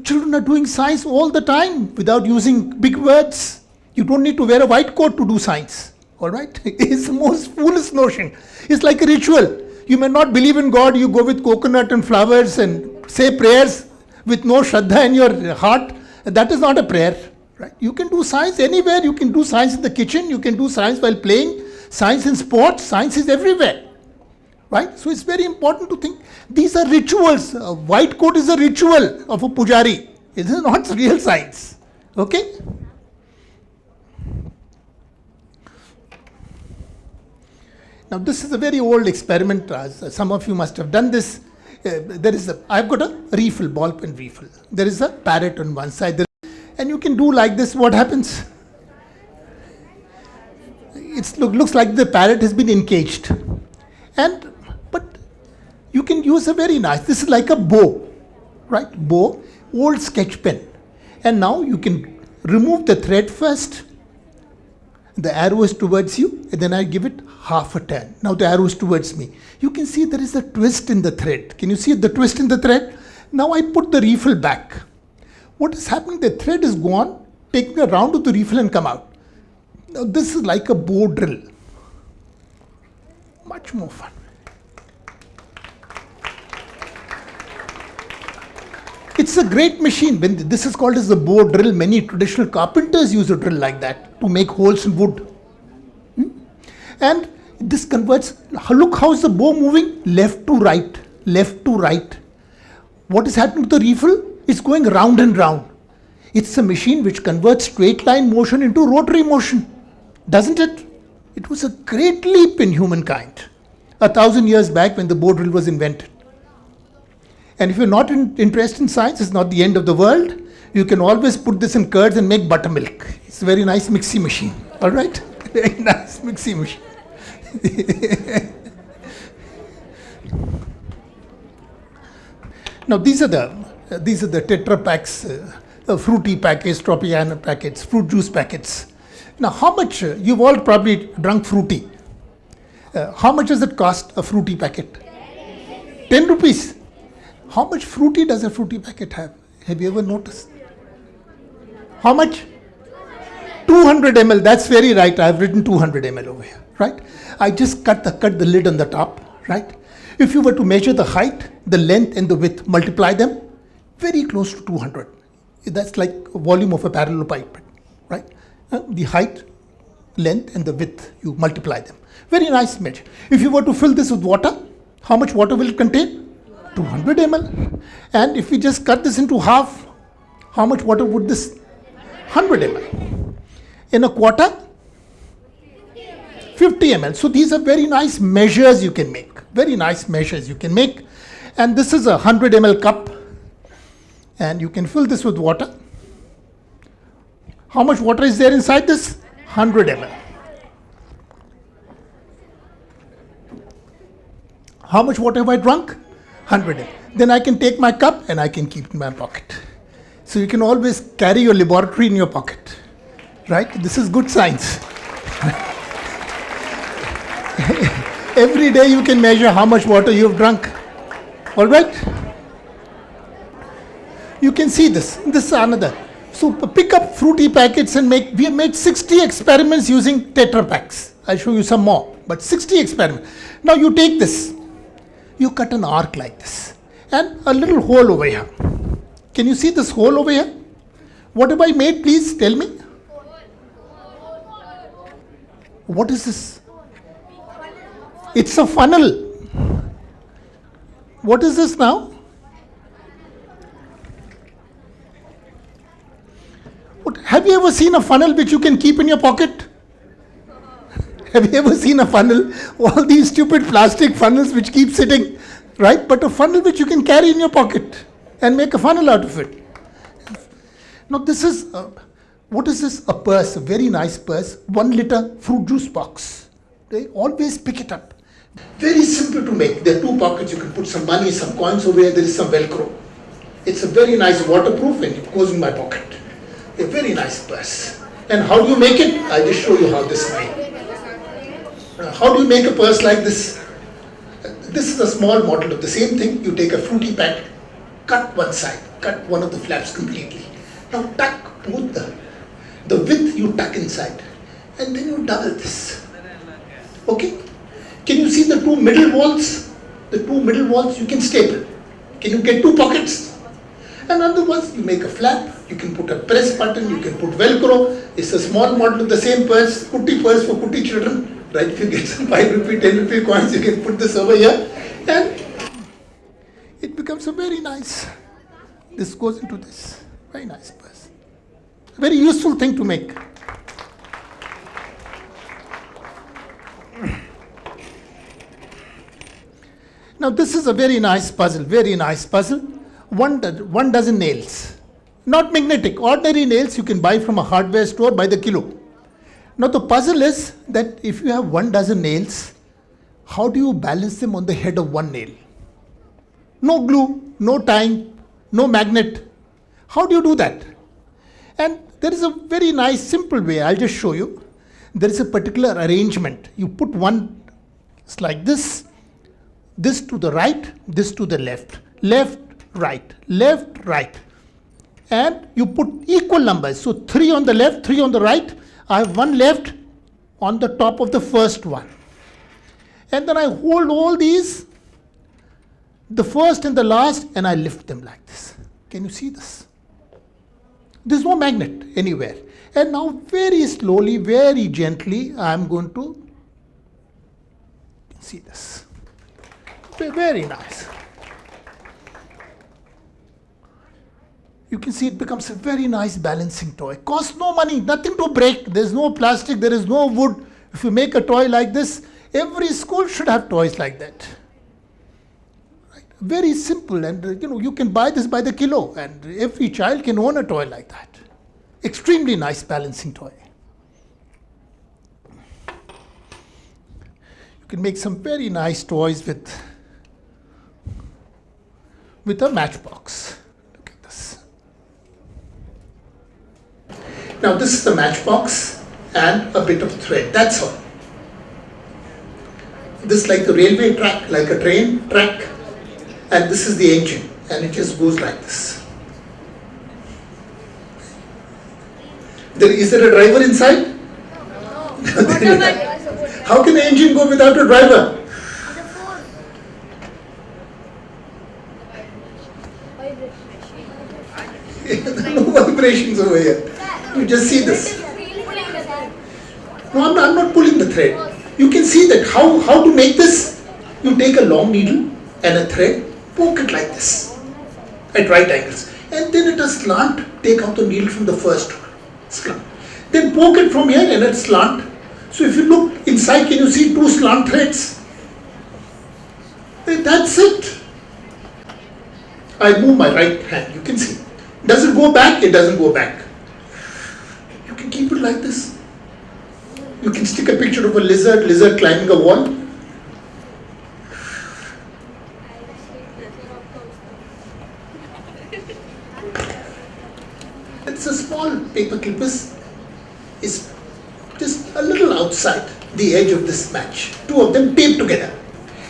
Children are doing science all the time without using big words. You don't need to wear a white coat to do science. All right? It's the most foolish notion. It's like a ritual. You may not believe in God, you go with coconut and flowers and say prayers with no shraddha in your heart. That is not a prayer. Right? You can do science anywhere. You can do science in the kitchen. You can do science while playing. Science in sports. Science is everywhere. Right? So it's very important to think these are rituals. A white coat is a ritual of a pujari. It is not real science. Okay? Now this is a very old experiment. Some of you must have done this. I've got a refill, ball pen refill. There is a parrot on one side. And you can do like this. What happens? It looks like the parrot has been encaged. But you can use a very nice, this is like a bow, right? Bow, old sketch pen. And now you can remove the thread first. The arrow is towards you, and then I give it half a turn. Now the arrow is towards me. You can see there is a twist in the thread. Can you see the twist in the thread? Now I put the refill back. What is happening? The thread is gone, take me around to the refill and come out. Now this is like a bow drill. Much more fun. It's a great machine. When this is called as the bow drill, many traditional carpenters use a drill like that to make holes in wood. And this converts, look how is the bow moving? Left to right, left to right. What is happening to the refill? It's going round and round. It's a machine which converts straight line motion into rotary motion. Doesn't it? It was a great leap in humankind 1,000 years back when the bow drill was invented. And if you're not interested in science, it's not the end of the world. You can always put this in curds and make buttermilk. It's a very nice mixie machine. All right? Very nice mixie machine. Now these are the Tetra packs, fruity packets, Tropiano packets, fruit juice packets. Now how much, you've all probably drunk fruity. How much does it cost, a fruity packet? 10 rupees. How much fruity does a fruity packet have? Have you ever noticed? How much? 200 ml. That's very right. I've written 200 ml over here. Right? I just cut the lid on the top. Right? If you were to measure the height, the length and the width, multiply them, very close to 200. That's like a volume of a parallelepiped. Right? The height, length and the width, you multiply them. Very nice measure. If you were to fill this with water, how much water will it contain? 200 ml. And if we just cut this into half, how much water would this? 100 ml. In a quarter? 50 ml. So these are very nice measures you can make. Very nice measures you can make. And this is a 100 ml cup. And you can fill this with water. How much water is there inside this? 100 ml. How much water have I drunk? 100 ml. Then I can take my cup and I can keep it in my pocket. So you can always carry your laboratory in your pocket. Right? This is good science. Every day you can measure how much water you have drunk. All right? You can see this. This is another. So pick up fruity packets and we have made 60 experiments using Tetra packs. I'll show you some more. But 60 experiments. Now you take this. You cut an arc like this. And a little hole over here. Can you see this hole over here? What have I made? Please tell me. What is this? It's a funnel. What is this now? Have you ever seen a funnel which you can keep in your pocket? Have you ever seen a funnel? All these stupid plastic funnels which keep sitting, right? But a funnel which you can carry in your pocket and make a funnel out of it. Now this is What is this? A purse, a very nice purse, 1 liter fruit juice box. They always pick it up. Very simple to make. There are 2 pockets. You can put some money, some coins over here. There is some Velcro. It's a very nice waterproof and it goes in my pocket. A very nice purse. And how do you make it? I'll just show you how this is made. How do you make a purse like this? This is a small model of the same thing. You take a fruity pack, cut one side, cut one of the flaps completely. Now tuck both the width you tuck inside and then you double this. Okay? Can you see the 2 middle walls? The 2 middle walls you can staple. Can you get 2 pockets? And otherwise you make a flap, you can put a press button, you can put Velcro. It's a small model of the same purse, Kutti purse for Kutti children. Right, if you get some 5 rupee, 10 rupee coins, you can put this over here and it becomes a very nice, this goes into this, very nice purse. Very useful thing to make. Now this is a very nice puzzle, very nice puzzle. 1 dozen nails, not magnetic, ordinary nails you can buy from a hardware store by the kilo. Now the puzzle is that if you have 1 dozen nails, how do you balance them on the head of 1 nail? No glue, no tying, no magnet. How do you do that? And there is a very nice simple way, I'll just show you. There is a particular arrangement. You put one, it's like this to the right, this to the left, left, right. And you put equal numbers. So 3 on the left, 3 on the right. I have 1 left on the top of the first one. And then I hold all these, the first and the last, and I lift them like this. Can you see this? There's no magnet anywhere. And now very slowly, very gently, I'm going to see this. Very nice. You can see it becomes a very nice balancing toy. Costs no money, nothing to break. There's no plastic, there is no wood. If you make a toy like this, every school should have toys like that. Right? Very simple, and you can buy this by the kilo, and every child can own a toy like that. Extremely nice balancing toy. You can make some very nice toys with a matchbox. Now this is the matchbox and a bit of thread, that's all. This is like the railway track, like a train track, and this is the engine, and it just goes like this. Is there a driver inside? No. How can the engine go without a driver? No vibrations over here. You just see this. No, I'm not pulling the thread. You can see that how to make this. You take a long needle and a thread, poke it like this at right angles, and then at a slant, take out the needle from the first slant. Then poke it from here and at slant. So if you look inside, can you see 2 slant threads? That's it. I move my right hand, you can see. Does it go back? It doesn't go back. You can keep it like this. You can stick a picture of a lizard climbing a wall. It's a small paper clip is just a little outside the edge of this match. 2 of them taped together,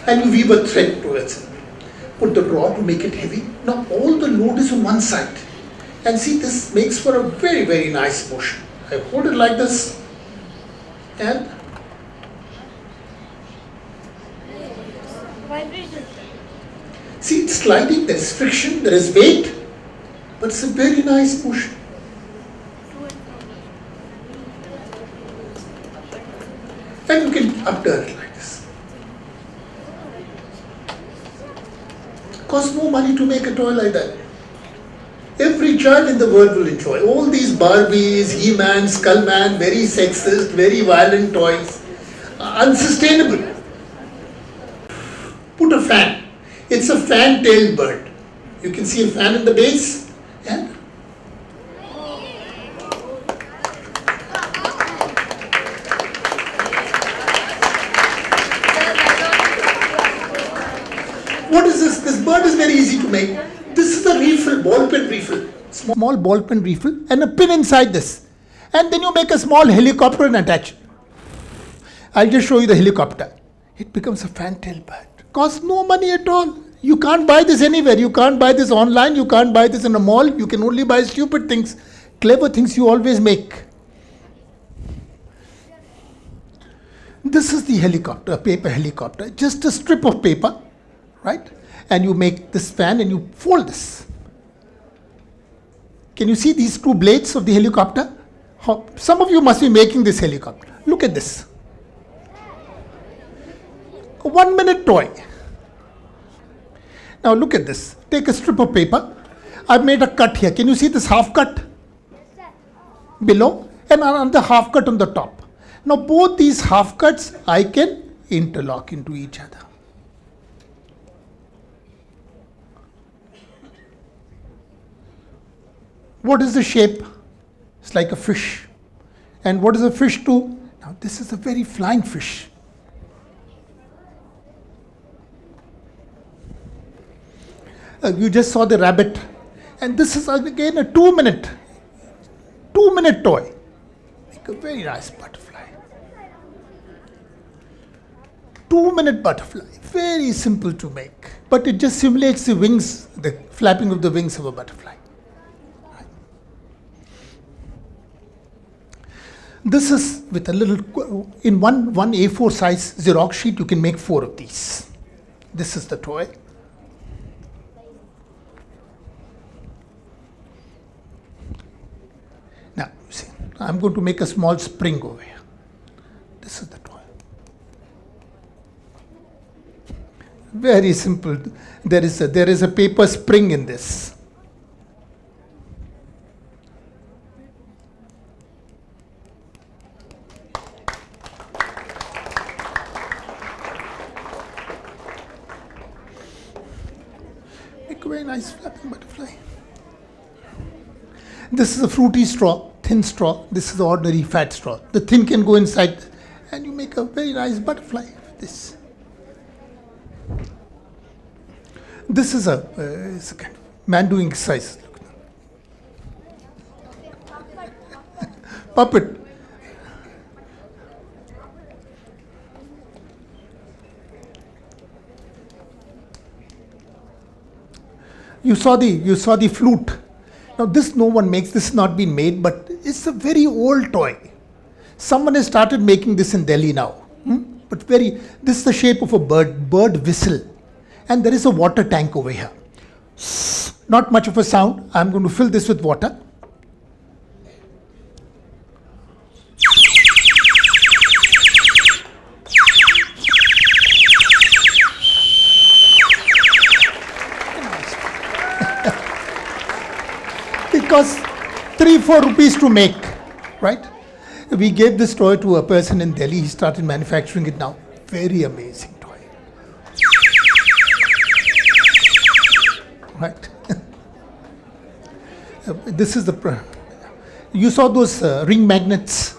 and you weave a thread towards it. Put the rod to make it heavy. Now all the load is on one side. And see, this makes for a very, very nice motion. I hold it like this and see, it's sliding, there is friction, there is weight, but it's a very nice motion. And you can upturn it like this. Costs no money to make a toy like that. Every child in the world will enjoy. All these Barbies, He-Man, Skullman, very sexist, very violent toys, unsustainable. Put a fan. It's a fan-tailed bird. You can see a fan in the base, and What is this? This bird is very easy to make. This is a refill, ball pen refill. Small ball pen refill and a pin inside this. And then you make a small helicopter and attach it. I'll just show you the helicopter. It becomes a fantail bird. Costs no money at all. You can't buy this anywhere. You can't buy this online. You can't buy this in a mall. You can only buy stupid things. Clever things you always make. This is the helicopter, a paper helicopter. Just a strip of paper, right? And you make this fan and you fold this. Can you see these two blades of the helicopter? Some of you must be making this helicopter. Look at this. A 1 minute toy. Now look at this. Take a strip of paper. I've made a cut here. Can you see this half cut? Below and another half cut on the top. Now both these half cuts I can interlock into each other. What is the shape? It's like a fish. And what does a fish do? Now this is a very flying fish. You just saw the rabbit. And this is again a 2 minute toy. Like a very nice butterfly. 2 minute butterfly. Very simple to make. But it just simulates the wings, the flapping of the wings of a butterfly. This is with a little, in one A4 size Xerox sheet, you can make 4 of these. This is the toy. Now, you see, I'm going to make a small spring over here. This is the toy. Very simple. There is a paper spring in this. Make a very nice flapping butterfly. This is a fruity straw, thin straw. This is the ordinary fat straw. The thin can go inside and you make a very nice butterfly with this. This is it's a kind of man doing exercise. Puppet. You saw the flute. Now this no one makes, this has not been made, but it's a very old toy. Someone has started making this in Delhi now. But this is the shape of a bird whistle. And there is a water tank over here. Not much of a sound. I'm going to fill this with water. It costs 3-4 rupees to make, right? We gave this toy to a person in Delhi. He started manufacturing it now. Very amazing toy. Right? This is the... You saw those ring magnets,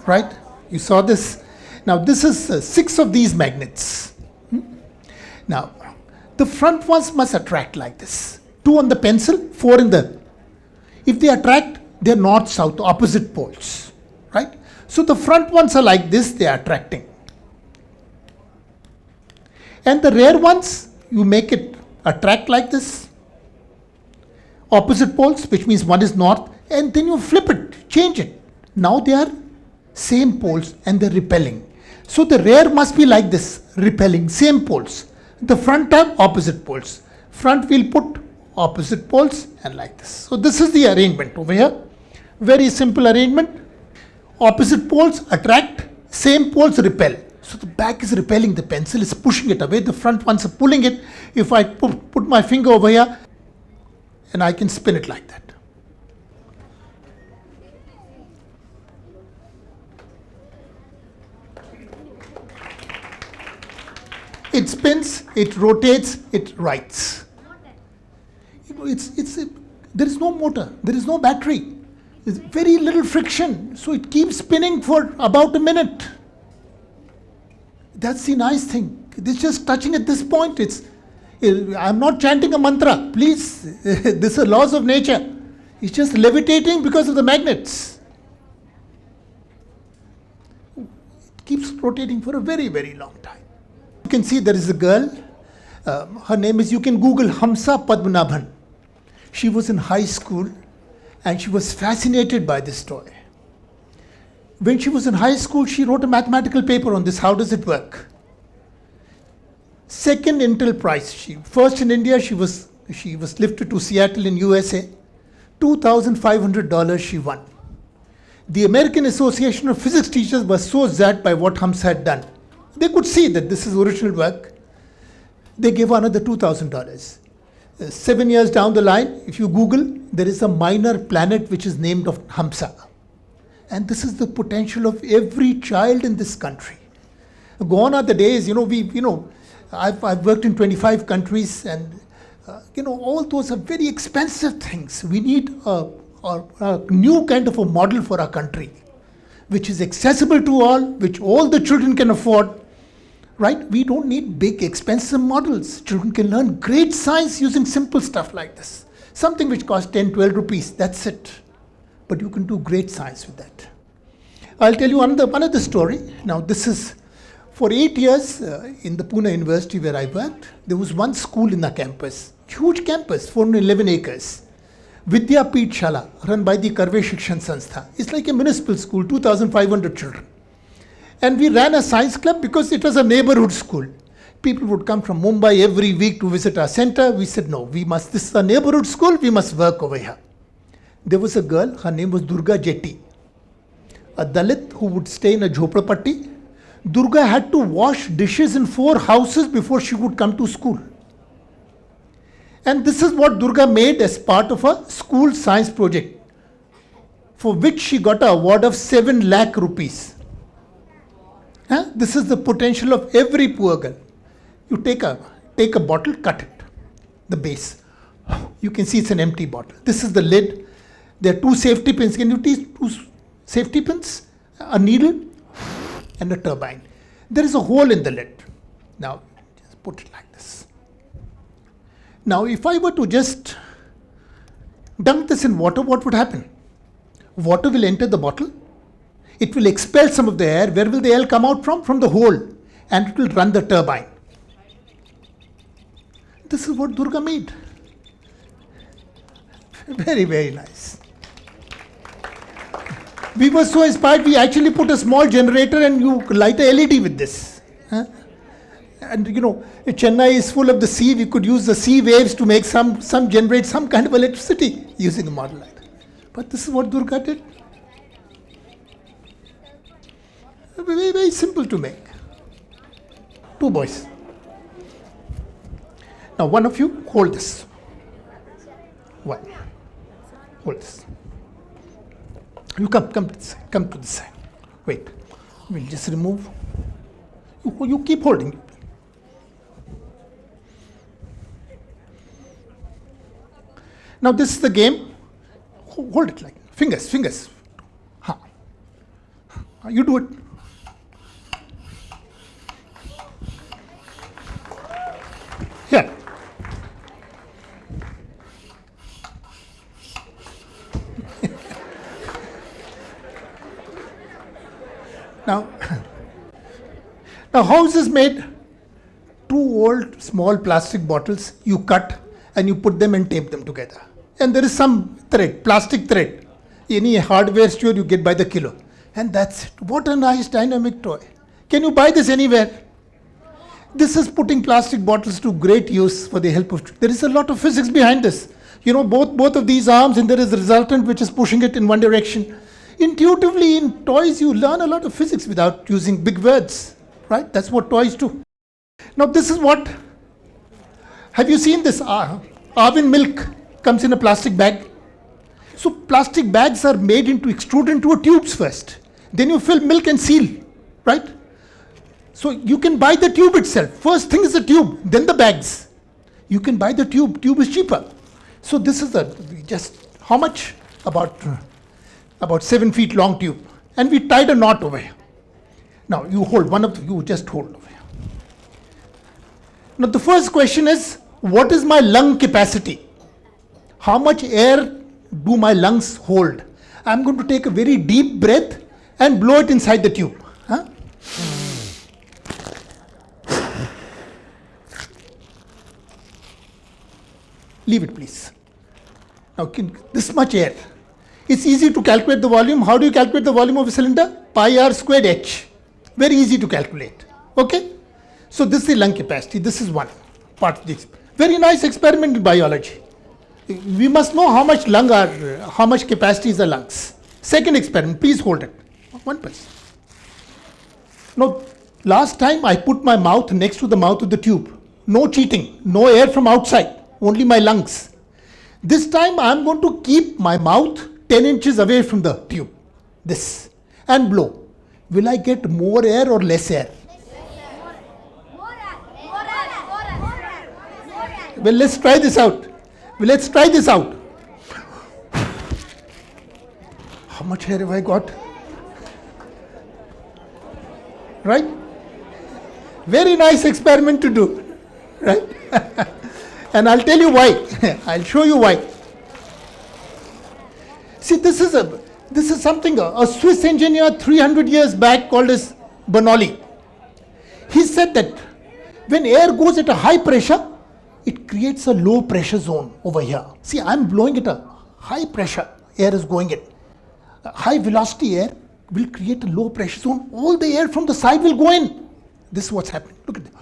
right? You saw this. Now this is 6 of these magnets. Now, the front ones must attract like this. 2 on the pencil, 4 in the... If they attract, they're north-south, opposite poles, right? So the front ones are like this, they are attracting. And the rear ones, you make it attract like this, opposite poles, which means one is north, and then you flip it, change it. Now they are same poles and they're repelling. So the rear must be like this, repelling, same poles. The front are opposite poles. Front we'll put opposite poles and like this. So this is the arrangement over here. Very simple arrangement. Opposite poles attract, same poles repel. So the back is repelling, the pencil is pushing it away, the front ones are pulling it. If I put my finger over here and I can spin it like that. It spins, it rotates, it writes. There is no motor, there is no battery. There's very little friction, so it keeps spinning for about a minute. That's the nice thing. It's just touching at this point. I'm not chanting a mantra, please. This is laws of nature. It's just levitating because of the magnets. It keeps rotating for a very, very long time. You can see there is a girl. Her name is, you can Google Hamsa Padmanabhan. She was in high school and she was fascinated by this toy. When she was in high school, she wrote a mathematical paper on this. How does it work? Second Intel prize. First in India, she was lifted to Seattle in USA. $2,500 she won. The American Association of Physics Teachers was so zapped by what Hamsa had done. They could see that this is original work. They gave her another $2,000. 7 years down the line, if you Google, there is a minor planet which is named of Hamsa. And this is the potential of every child in this country. Gone are the days, I've worked in 25 countries, and all those are very expensive things. We need a new kind of a model for our country, which is accessible to all, which all the children can afford, right? We don't need big, expensive models. Children can learn great science using simple stuff like this. Something which costs 10, 12 rupees, that's it. But you can do great science with that. I'll tell you another story. Now, this is for 8 years in the Pune University where I worked. There was one school in the campus, huge campus, 411 acres. Vidyapeeth Shala, run by the Karve Shikshan Sanstha. It's like a municipal school, 2,500 children. And we ran a science club because it was a neighborhood school. People would come from Mumbai every week to visit our center. We said, no, this is a neighborhood school, we must work over here. There was a girl, her name was Durga Jetty, a Dalit who would stay in a Jhopadapatti. Durga had to wash dishes in 4 houses before she would come to school. And this is what Durga made as part of a school science project, for which she got an award of 7 lakh rupees. This is the potential of every poor girl. You take a bottle, cut it, the base. You can see it's an empty bottle. This is the lid. There are 2 safety pins. Can you teach 2 safety pins? A needle and a turbine. There is a hole in the lid. Now, just put it like this. Now, if I were to just dunk this in water, what would happen? Water will enter the bottle. It will expel some of the air. Where will the air come out from? From the hole. And it will run the turbine. This is what Durga made. Very, very nice. We were so inspired, we actually put a small generator and you light a LED with this. And Chennai is full of the sea. We could use the sea waves to make generate some kind of electricity using a model like that. But this is what Durga did. Very, very simple to make. 2 boys. Now, one of you hold this. One. Hold this. You come to this side. Come to this side. Wait. We'll just remove. You keep holding. Now, this is the game. Hold it like fingers. You do it. Here. Now how is this made? 2 old small plastic bottles you cut and you put them and tape them together. And there is some thread, plastic thread. Any hardware store you get by the kilo. And that's it. What a nice dynamic toy. Can you buy this anywhere? This is putting plastic bottles to great use for the help of. There is a lot of physics behind this. Both of these arms, and there is a resultant which is pushing it in one direction. Intuitively, in toys, you learn a lot of physics without using big words, right? That's what toys do. Now, this is what. Have you seen this? Arvind milk comes in a plastic bag. So, plastic bags are made extruded into a tubes first. Then you fill milk and seal, right? So, you can buy the tube itself. First thing is the tube, then the bags. You can buy the tube. Tube is cheaper. So, this is how much? About 7 feet long tube, and we tied a knot over here. Now you just hold over here. Now the first question is, what is my lung capacity? How much air do my lungs hold? I'm going to take a very deep breath and blow it inside the tube. Huh? Leave it, please. Now, this much air. It's easy to calculate the volume. How do you calculate the volume of a cylinder? Pi r squared h. Very easy to calculate. Okay? So this is the lung capacity. This is one part of this. Very nice experiment in biology. We must know how much how much capacity is the lungs. Second experiment, please hold it. One person. Now, last time I put my mouth next to the mouth of the tube. No cheating, no air from outside, only my lungs. This time I am going to keep my mouth 10 inches away from the tube. This. And blow. Will I get more air or less air? Well, let's try this out. How much hair have I got? Right? Very nice experiment to do. Right? And I'll tell you why. I'll show you why. See, this is something a Swiss engineer 300 years back called as Bernoulli. He said that when air goes at a high pressure, it creates a low pressure zone over here. See, I'm blowing at a high pressure, air is going in. High velocity air will create a low pressure zone. All the air from the side will go in. This is what's happening. Look at that.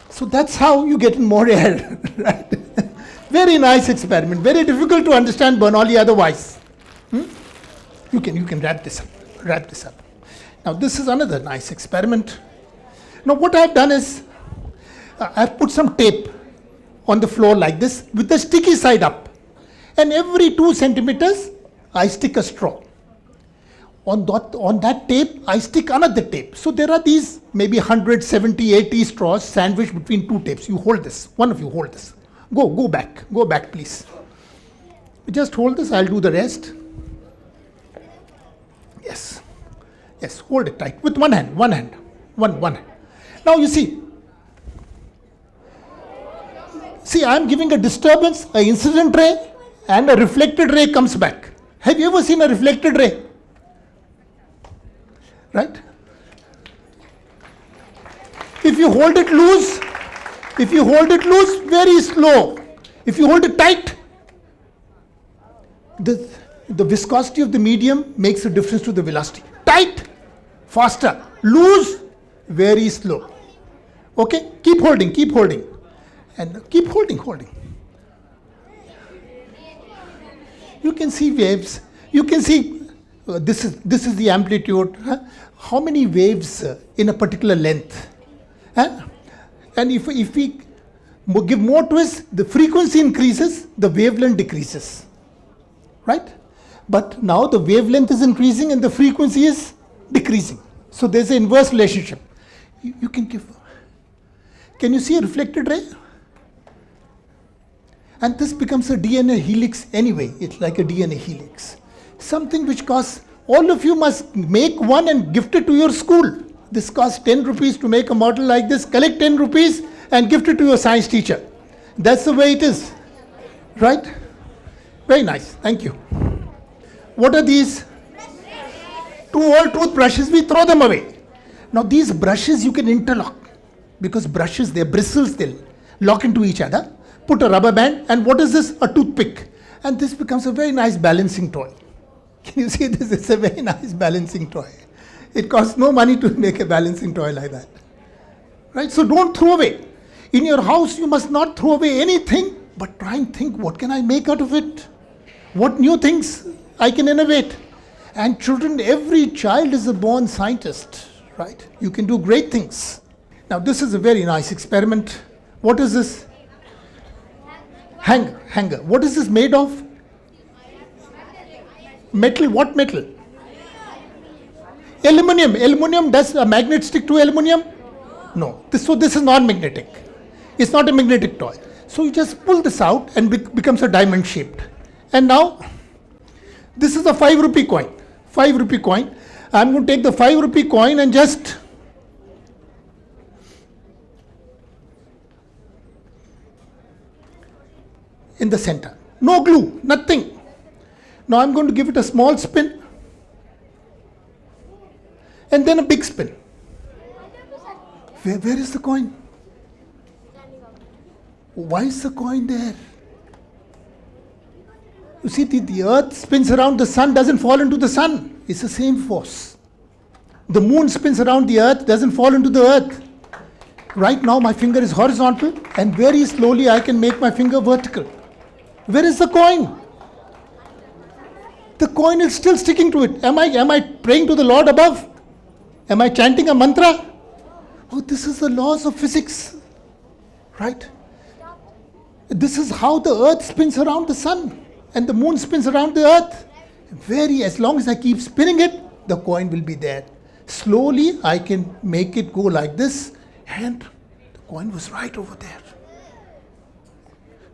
So that's how you get more air. Right? Very nice experiment. Very difficult to understand Bernoulli otherwise. You can wrap this up. Now this is another nice experiment. Now what I've done is, I've put some tape on the floor like this with the sticky side up. And every 2 centimeters, I stick a straw. On that tape, I stick another tape. So there are these maybe 170, 80 straws sandwiched between 2 tapes. You hold this. One of you hold this. Go back, please. Just hold this, I'll do the rest. Yes, hold it tight with one hand. Now you see, I'm giving a disturbance, an incident ray and a reflected ray comes back. Have you ever seen a reflected ray? Right? If you hold it loose, very slow. If you hold it tight, the viscosity of the medium makes a difference to the velocity. Tight, faster. Loose, very slow. Okay, keep holding. And keep holding. You can see waves. You can see this is the amplitude. How many waves in a particular length? And if we give more twists, the frequency increases, the wavelength decreases. Right? But now the wavelength is increasing and the frequency is decreasing. So there's an inverse relationship. You can give. Can you see a reflected ray? And this becomes a DNA helix anyway. It's like a DNA helix. Something which costs, all of you must make one and gift it to your school. This costs 10 rupees to make a model like this. Collect 10 rupees and gift it to your science teacher. That's the way it is. Right? Very nice. Thank you. What are these? 2 old toothbrushes. We throw them away. Now these brushes you can interlock. Because brushes, they're bristles, they'll lock into each other. Put a rubber band, and what is this? A toothpick. And this becomes a very nice balancing toy. Can you see this? It's a very nice balancing toy. It costs no money to make a balancing toy like that. Right? So don't throw away. In your house, you must not throw away anything, but try and think, what can I make out of it? What new things I can innovate? And children, every child is a born scientist. Right? You can do great things. Now this is a very nice experiment. What is this? Hanger. What is this made of? Metal. What metal? Aluminium. Aluminium. Does a magnet stick to aluminium? No. So this is non-magnetic. It's not a magnetic toy. So you just pull this out and becomes a diamond shaped. And now this is a 5 rupee coin. 5 rupee coin. I'm going to take the 5 rupee coin and just in the center. No glue, nothing. Now I'm going to give it a small spin and then a big spin. Where is the coin? Why is the coin there? You see, the earth spins around the sun, doesn't fall into the sun. It's the same force. The moon spins around the earth, doesn't fall into the earth. Right now my finger is horizontal and very slowly I can make my finger vertical. Where is the coin? The coin is still sticking to it. Am I praying to the Lord above? Am I chanting a mantra? Oh, this is the laws of physics, right? This is how the earth spins around the sun and the moon spins around the earth. As long as I keep spinning it, the coin will be there. Slowly I can make it go like this and the coin was right over there.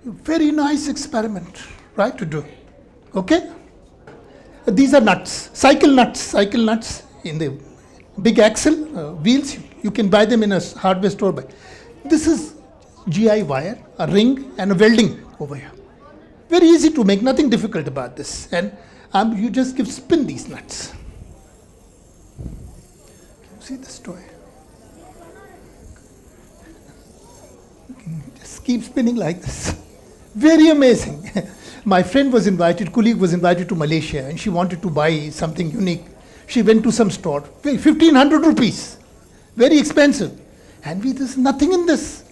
Very nice experiment, right, to do. Okay? These are nuts, cycle nuts in the big axle wheels. You can buy them in a hardware store. This is GI wire, a ring and a welding over here. Very easy to make, nothing difficult about this. And you just spin these nuts. See this toy? Just keep spinning like this. Very amazing. My colleague was invited to Malaysia and she wanted to buy something unique. She went to some store, 1,500 rupees, very expensive. And there's nothing in this.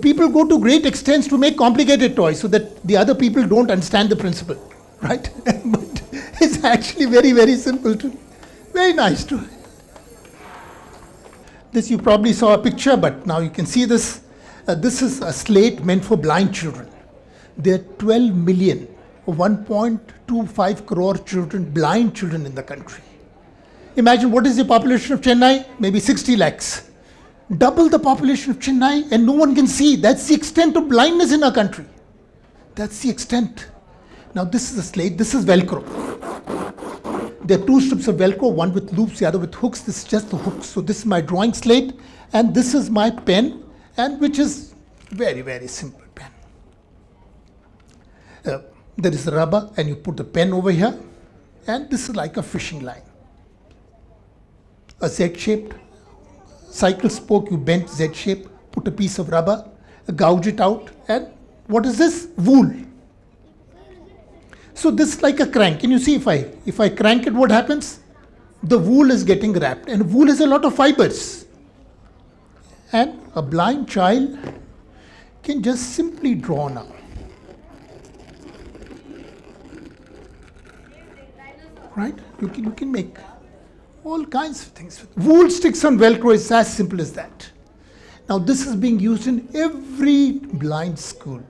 People go to great extents to make complicated toys so that the other people don't understand the principle, right? But it's actually very, very simple too. Very nice too. This you probably saw a picture, but now you can see this. This is a slate meant for blind children. There are 12 million, 1.25 crore children, blind children in the country. Imagine what is the population of Chennai? Maybe 60 lakhs. Double the population of Chennai and no one can see. That's the extent of blindness in our country. That's the extent. Now this is a slate, this is Velcro. There are two strips of Velcro, one with loops, the other with hooks. This is just the hooks. So this is my drawing slate and this is my pen, and which is very, very simple pen. There is rubber and you put the pen over here, and this is like a fishing line. A Z-shaped cycle spoke, you bent Z-shape, put a piece of rubber, gouge it out, and what is this? Wool. So this is like a crank. Can you see if I crank it, what happens? The wool is getting wrapped, and wool has a lot of fibers. And a blind child can just simply draw now. Right? You can make all kinds of things. Wool sticks on Velcro is as simple as that. Now this is being used in every blind school.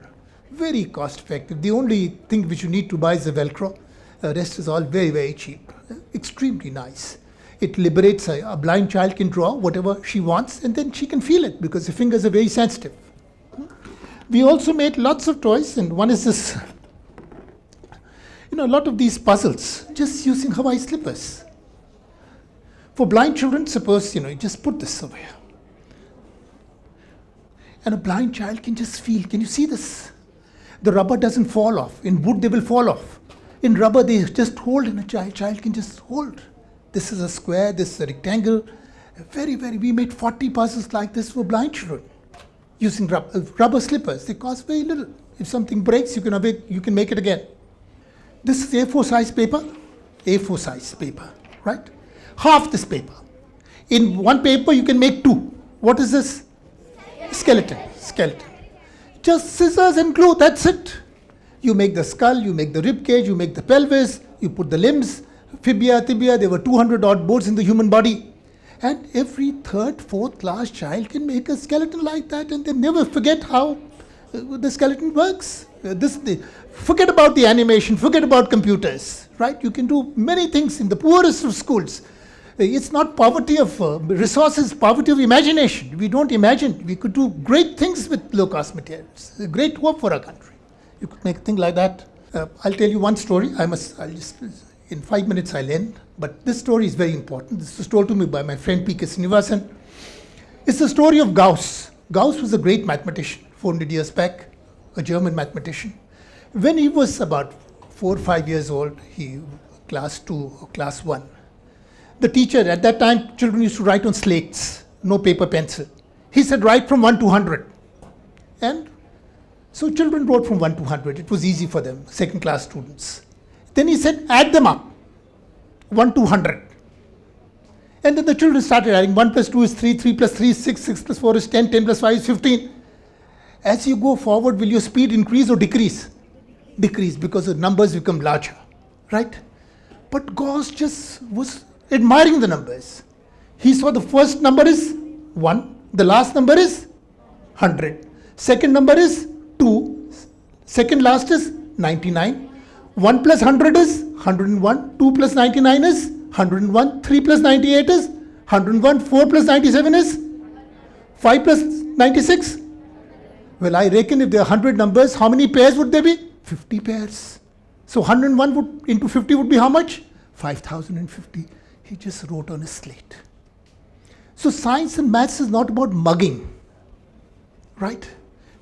Very cost effective. The only thing which you need to buy is the Velcro. The rest is all very, very cheap. Extremely nice. It liberates a blind child can draw whatever she wants and then she can feel it because the fingers are very sensitive. We also made lots of toys, and one is this, a lot of these puzzles just using Hawaii slippers. For blind children, suppose, you just put this over here. And a blind child can just feel, can you see this? The rubber doesn't fall off. In wood, they will fall off. In rubber, they just hold, and a child can just hold. This is a square, this is a rectangle. We made 40 puzzles like this for blind children using rubber slippers. They cost very little. If something breaks, you can make it again. This is A4 size paper, right? Half this paper. In one paper, you can make two. What is this? Skeleton. Just scissors and glue, that's it. You make the skull, you make the rib cage, you make the pelvis, you put the limbs, fibia, tibia. There were 200 odd bones in the human body. And every third, fourth class child can make a skeleton like that, and they never forget how the skeleton works. Forget about the animation, forget about computers, right? You can do many things in the poorest of schools. It's not poverty of resources, poverty of imagination. We don't imagine. We could do great things with low-cost materials. A great hope for our country. You could make a thing like that. I'll tell you one story. In 5 minutes I'll end. But this story is very important. This was told to me by my friend P.K. Srinivasan. It's the story of Gauss. Gauss was a great mathematician, 400 years back, a German mathematician. When he was about 4 or 5 years old, he class 2 or class 1. The teacher, at that time, children used to write on slates, no paper pencil. He said, write from 1 to 100. And so children wrote from 1 to 100. It was easy for them, second class students. Then he said, add them up, 1 to 100. And then the children started adding. 1 plus 2 is 3, 3 plus 3 is 6, 6 plus 4 is 10, 10 plus 5 is 15. As you go forward, will your speed increase or decrease? Decrease, because the numbers become larger, right? But Gauss just was admiring the numbers. He saw the first number is 1, the last number is 100, second number is 2, second last is 99, 1 plus 100 is 101, 2 plus 99 is 101, 3 plus 98 is 101, 4 plus 97 is 5 plus 96. Well, I reckon if there are 100 numbers, how many pairs would there be? 50 pairs. So 101 would, into 50 would be how much? 5050. He just wrote on a slate. So science and maths is not about mugging, right?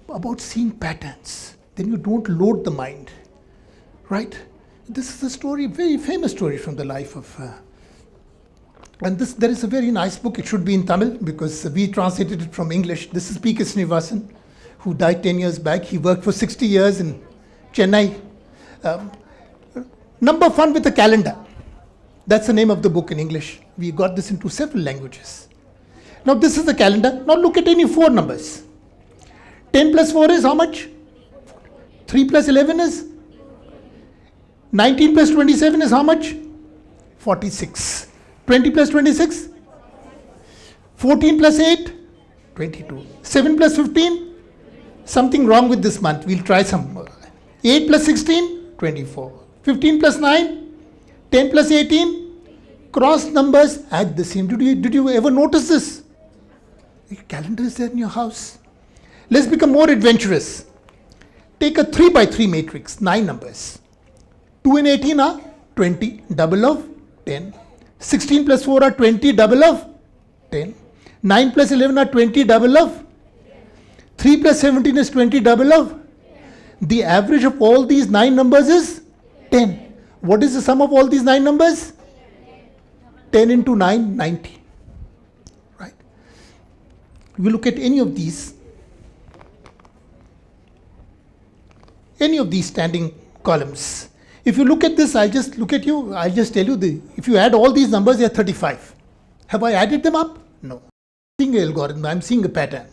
About seeing patterns. Then you don't load the mind, right? This is a story, very famous story from the life of... and there is a very nice book. It should be in Tamil because we translated it from English. This is P.K. Srinivasan, who died 10 years back. He worked for 60 years in Chennai. Number Fun with a Calendar. That's the name of the book in English. We got this into several languages. Now this is the calendar. Now look at any 4 numbers. 10 plus 4 is how much? 3 plus 11 is? 19 plus 27 is how much? 46. 20 plus 26? 14 plus 8? 22. 7 plus 15? Something wrong with this month. We'll try some more. 8 plus 16? 24. 15 plus 9? 10 plus 18? Cross numbers add the same. Did you ever notice this? Your calendar is there in your house. Let's become more adventurous. Take a 3 by 3 matrix, 9 numbers. 2 and 18 are 20, double of 10. 16 plus 4 are 20, double of 10. 9 plus 11 are 20, double of 3 plus 17 is 20, double of. The average of all these 9 numbers is 10. What is the sum of all these 9 numbers? 10 into 9, 90. Right? We look at any of these standing columns. If you look at this, I'll just look at you, I'll just tell you, if you add all these numbers, they are 35. Have I added them up? No. I'm seeing an algorithm, I'm seeing a pattern.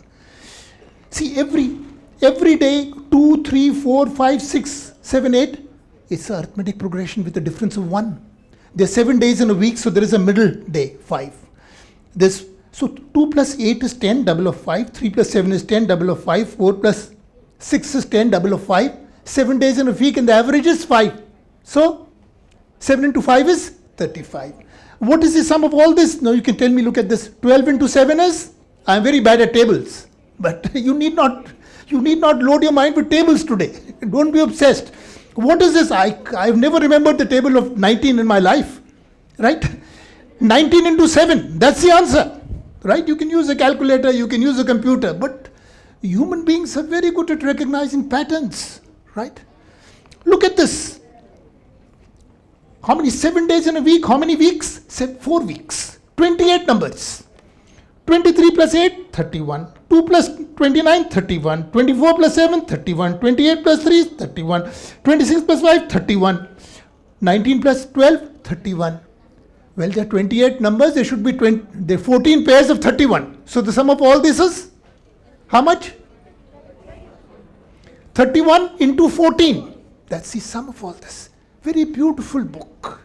See, every day, 2, 3, 4, 5, 6, 7, 8, it's an arithmetic progression with a difference of 1. There are 7 days in a week, so there is a middle day, 5. So 2 plus 8 is 10, double of 5. 3 plus 7 is 10, double of 5. 4 plus 6 is 10, double of 5. 7 days in a week, and the average is 5. So 7 into 5 is 35. What is the sum of all this? Now you can tell me, look at this. 12 into 7 is? I am very bad at tables. But you need not load your mind with tables today. Don't be obsessed. What is this? I've never remembered the table of 19 in my life. Right? 19 into 7. That's the answer. Right? You can use a calculator, you can use a computer. But human beings are very good at recognizing patterns. Right? Look at this. How many? 7 days in a week? How many weeks? 4 weeks. 28 numbers. 23 plus 8, 31. 2 plus 29, 31. 24 plus 7, 31. 28 plus 3, 31. 26 plus 5, 31. 19 plus 12, 31. Well, there are 28 numbers. There should be 14 pairs of 31. So the sum of all this is how much? 31 into 14. That's the sum of all this. Very beautiful book.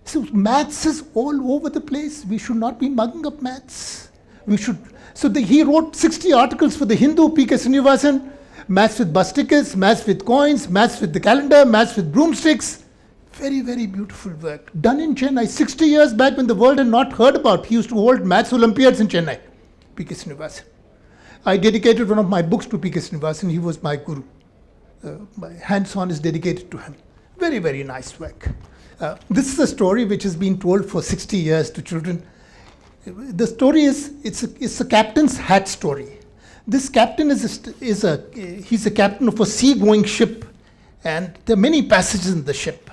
So maths is all over the place. We should not be mugging up maths. We should. So he wrote 60 articles for the Hindu, P.K. Srinivasan. Maths with bus tickets, maths with coins, maths with the calendar, maths with broomsticks. Very, very beautiful work. Done in Chennai 60 years back when the world had not heard about. He used to hold maths Olympiads in Chennai. P.K. Srinivasan. I dedicated one of my books to P.K. Srinivasan. He was my guru. My hands-on is dedicated to him. Very, very nice work. This is a story which has been told for 60 years to children. The story is, it's a captain's hat story. This captain he's a captain of a sea-going ship, And there are many passages in the ship.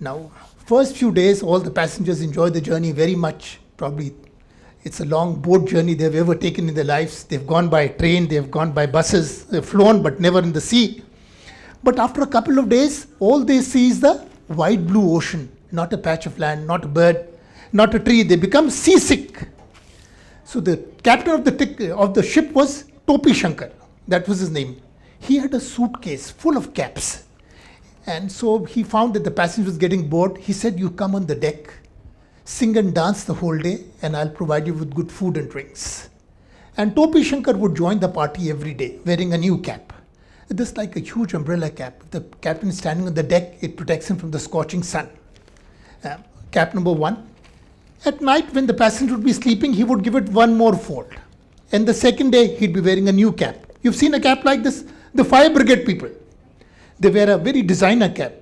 Now, first few days, all the passengers enjoy the journey very much. Probably it's a long boat journey they've ever taken in their lives. They've gone by train, they've gone by buses, they've flown, but never in the sea. But after a couple of days, all they see is the wide blue ocean, not a patch of land, not a bird, not a tree. They become seasick. So the captain of the ship was Topi Shankar. That was his name. He had a suitcase full of caps. And so he found that the passenger was getting bored. He said, you come on the deck, sing and dance the whole day, and I'll provide you with good food and drinks. And Topi Shankar would join the party every day, wearing a new cap. This is like a huge umbrella cap. If the captain is standing on the deck, it protects him from the scorching sun. Cap number 1. At night, when the passenger would be sleeping, he would give it one more fold. And the second day, he'd be wearing a new cap. You've seen a cap like this? The fire brigade people. They wear a very designer cap.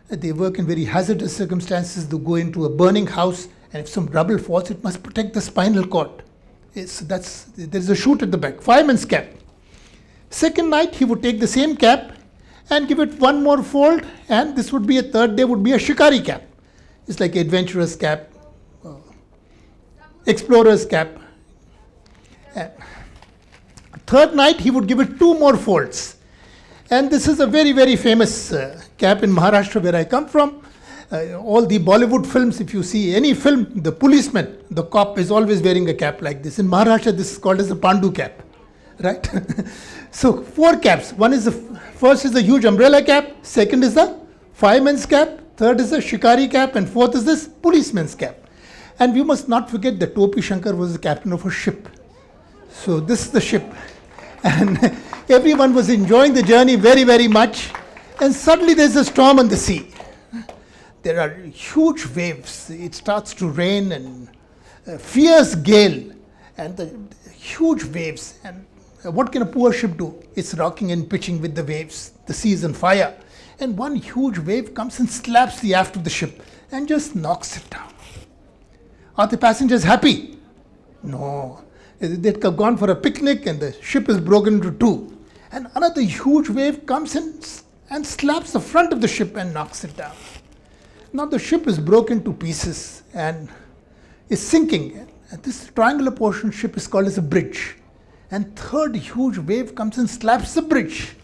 They work in very hazardous circumstances. They go into a burning house, and if some rubble falls, it must protect the spinal cord. There's a chute at the back. Fireman's cap. Second night, he would take the same cap and give it one more fold, and this would be a third day, would be a shikari cap. It's like adventurous cap, explorer's cap. Third night, he would give it two more folds. And this is a very, very famous cap in Maharashtra, where I come from. All the Bollywood films, if you see any film, the policeman, the cop is always wearing a cap like this. In Maharashtra, this is called as a Pandu cap, right? So 4 caps. First is the huge umbrella cap. Second is the fireman's cap. Third is the shikari cap. And fourth is this policeman's cap. And we must not forget that Topi Shankar was the captain of a ship. So this is the ship. And everyone was enjoying the journey very, very much. And suddenly there's a storm on the sea. There are huge waves. It starts to rain and a fierce gale and the huge waves. And what can a poor ship do? It's rocking and pitching with the waves. The sea is on fire. And one huge wave comes and slaps the aft of the ship and just knocks it down. Are the passengers happy? No. They'd have gone for a picnic and the ship is broken into 2. And another huge wave comes in and slaps the front of the ship and knocks it down. Now the ship is broken to pieces and is sinking. And this triangular portion ship is called as a bridge. And third huge wave comes and slaps the bridge.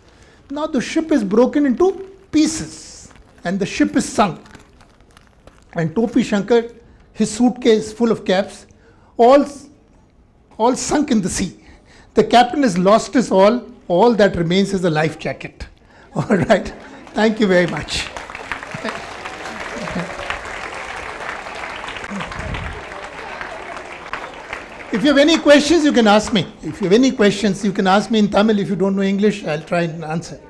Now the ship is broken into pieces and the ship is sunk. And Topi Shankar, his suitcase full of caps, all sunk in the sea. The captain has lost his all that remains is a life jacket. All right, thank you very much. If you have any questions, you can ask me. If you have any questions, you can ask me in Tamil. If you don't know English, I'll try and answer.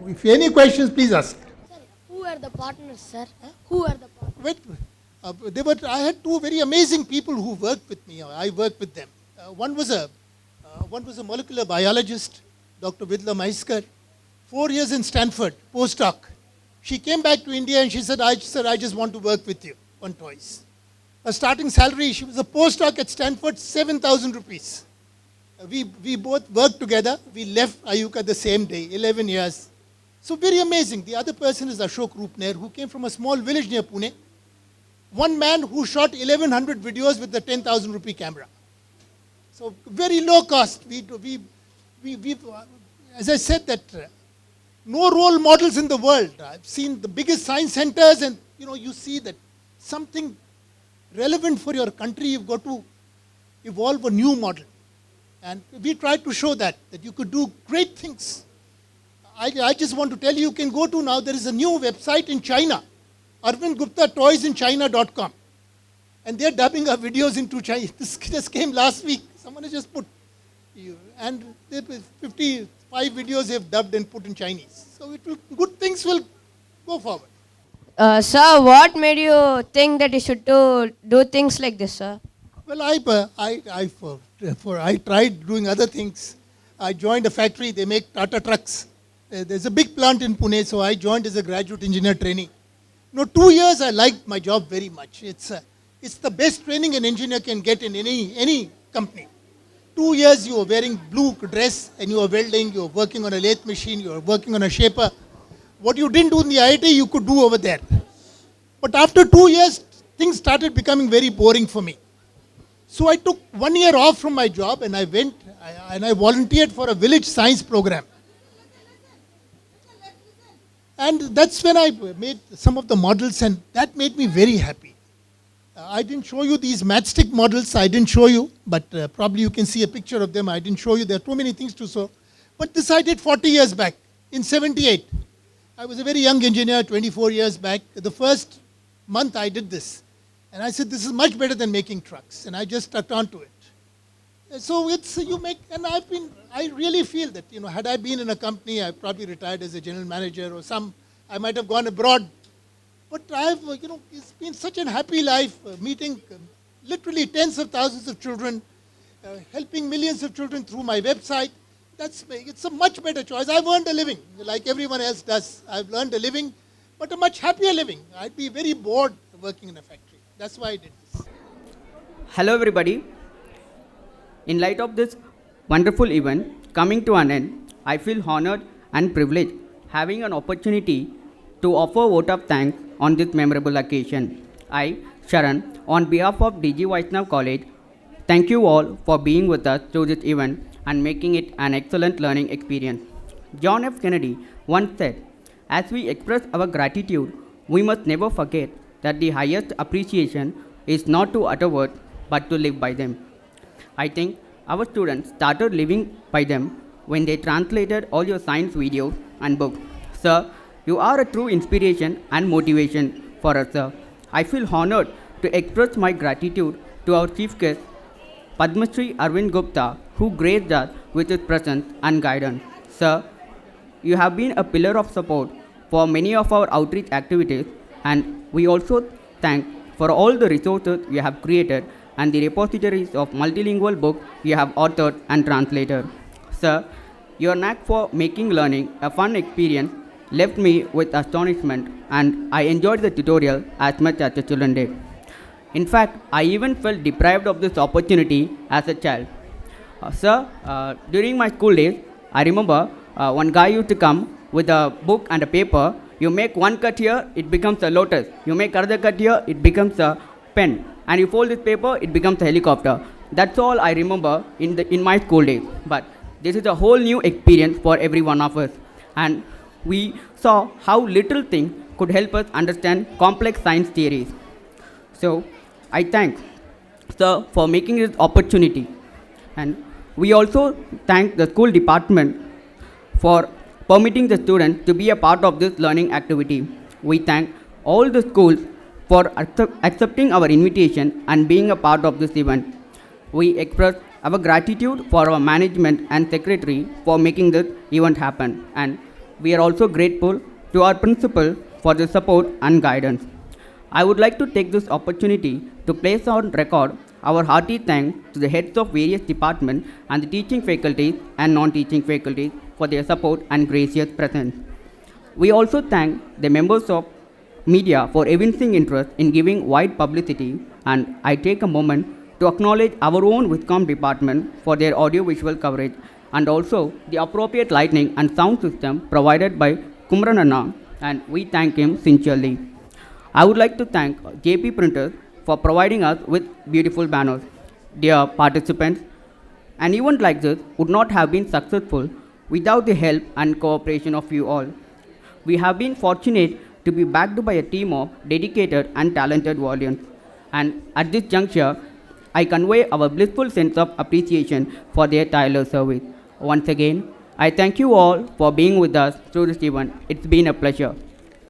If you have any questions, please ask. Sir, who are the partners, sir? Who are the partners? Wait, I had 2 very amazing people who worked with me. I worked with them. One was a molecular biologist, Dr. Vidla Maiskar, 4 years in Stanford, postdoc. She came back to India and she said, I just want to work with you on toys. Her starting salary, she was a postdoc at Stanford, 7,000 rupees. We both worked together. We left Ayuka the same day, 11 years. So very amazing. The other person is Ashok Rupner, who came from a small village near Pune. One man who shot 1,100 videos with the 10,000 rupee camera. So very low cost. We as I said, that no role models in the world. I've seen the biggest science centers, and you see that something relevant for your country, you've got to evolve a new model. And we tried to show that you could do great things. I just want to tell you can go to now, there is a new website in China, Arvind Gupta toysinchina.com. And they're dubbing our videos into Chinese. This just came last week. Someone has just put, and 55 videos they've dubbed and put in Chinese. So good things will go forward. Sir, what made you think that you should do things like this, sir? Well, I tried doing other things. I joined a factory. They make Tata trucks. There's a big plant in Pune, so I joined as a graduate engineer trainee. 2 years I liked my job very much. It's the best training an engineer can get in any company. 2 years you are wearing blue dress and you are welding, you are working on a lathe machine, you are working on a shaper. What you didn't do in the IIT, you could do over there. But after 2 years, things started becoming very boring for me. So I took 1 year off from my job and I went and I volunteered for a village science program. And that's when I made some of the models, and that made me very happy. I didn't show you these matchstick models, I didn't show you, but probably you can see a picture of them. I didn't show you, there are too many things to show. But this I did 40 years back, in 78. I was a very young engineer, 24 years back. The first month I did this. And I said, this is much better than making trucks. And I just stuck on to it. So it's, you make, and I really feel that, had I been in a company, I probably retired as a general manager or I might have gone abroad. But it's been such a happy life, meeting literally tens of thousands of children, helping millions of children through my website. It's a much better choice. I've earned a living, like everyone else does. I've learned a living, but a much happier living. I'd be very bored working in a factory. That's why I did this. Hello everybody. In light of this wonderful event coming to an end, I feel honored and privileged having an opportunity to offer a vote of thanks on this memorable occasion. I, Sharan, on behalf of DGVC College, thank you all for being with us through this event and making it an excellent learning experience. John F. Kennedy once said, as we express our gratitude, we must never forget that the highest appreciation is not to utter words, but to live by them. I think our students started living by them when they translated all your science videos and books. Sir, you are a true inspiration and motivation for us, sir. I feel honored to express my gratitude to our chief guest, Padma Shri Arvind Gupta, who graced us with his presence and guidance. Sir, you have been a pillar of support for many of our outreach activities, and we also thank for all the resources you have created and the repositories of multilingual books you have authored and translated. Sir, your knack for making learning a fun experience left me with astonishment, and I enjoyed the tutorial as much as the children did. In fact, I even felt deprived of this opportunity as a child. Sir, during my school days, I remember one guy used to come with a book and a paper. You make one cut here, it becomes a lotus. You make another cut here, it becomes a pen. And you fold this paper, it becomes a helicopter. That's all I remember in my school days. But this is a whole new experience for every one of us. And we saw how little things could help us understand complex science theories. So, I thank sir for making this opportunity. And we also thank the school department for permitting the students to be a part of this learning activity. We thank all the schools for accepting our invitation and being a part of this event. We express our gratitude for our management and secretary for making this event happen. And we are also grateful to our principal for the support and guidance. I would like to take this opportunity to place on record our hearty thanks to the heads of various departments and the teaching faculties and non-teaching faculties for their support and gracious presence. We also thank the members of media for evincing interest in giving wide publicity, and I take a moment to acknowledge our own Viscom department for their audio-visual coverage, and also the appropriate lighting and sound system provided by Kumrananna, and we thank him sincerely. I would like to thank JP Printers for providing us with beautiful banners. Dear participants, an event like this would not have been successful without the help and cooperation of you all. We have been fortunate to be backed by a team of dedicated and talented volunteers. And at this juncture, I convey our blissful sense of appreciation for their tireless service. Once again, I thank you all for being with us through this event. It's been a pleasure.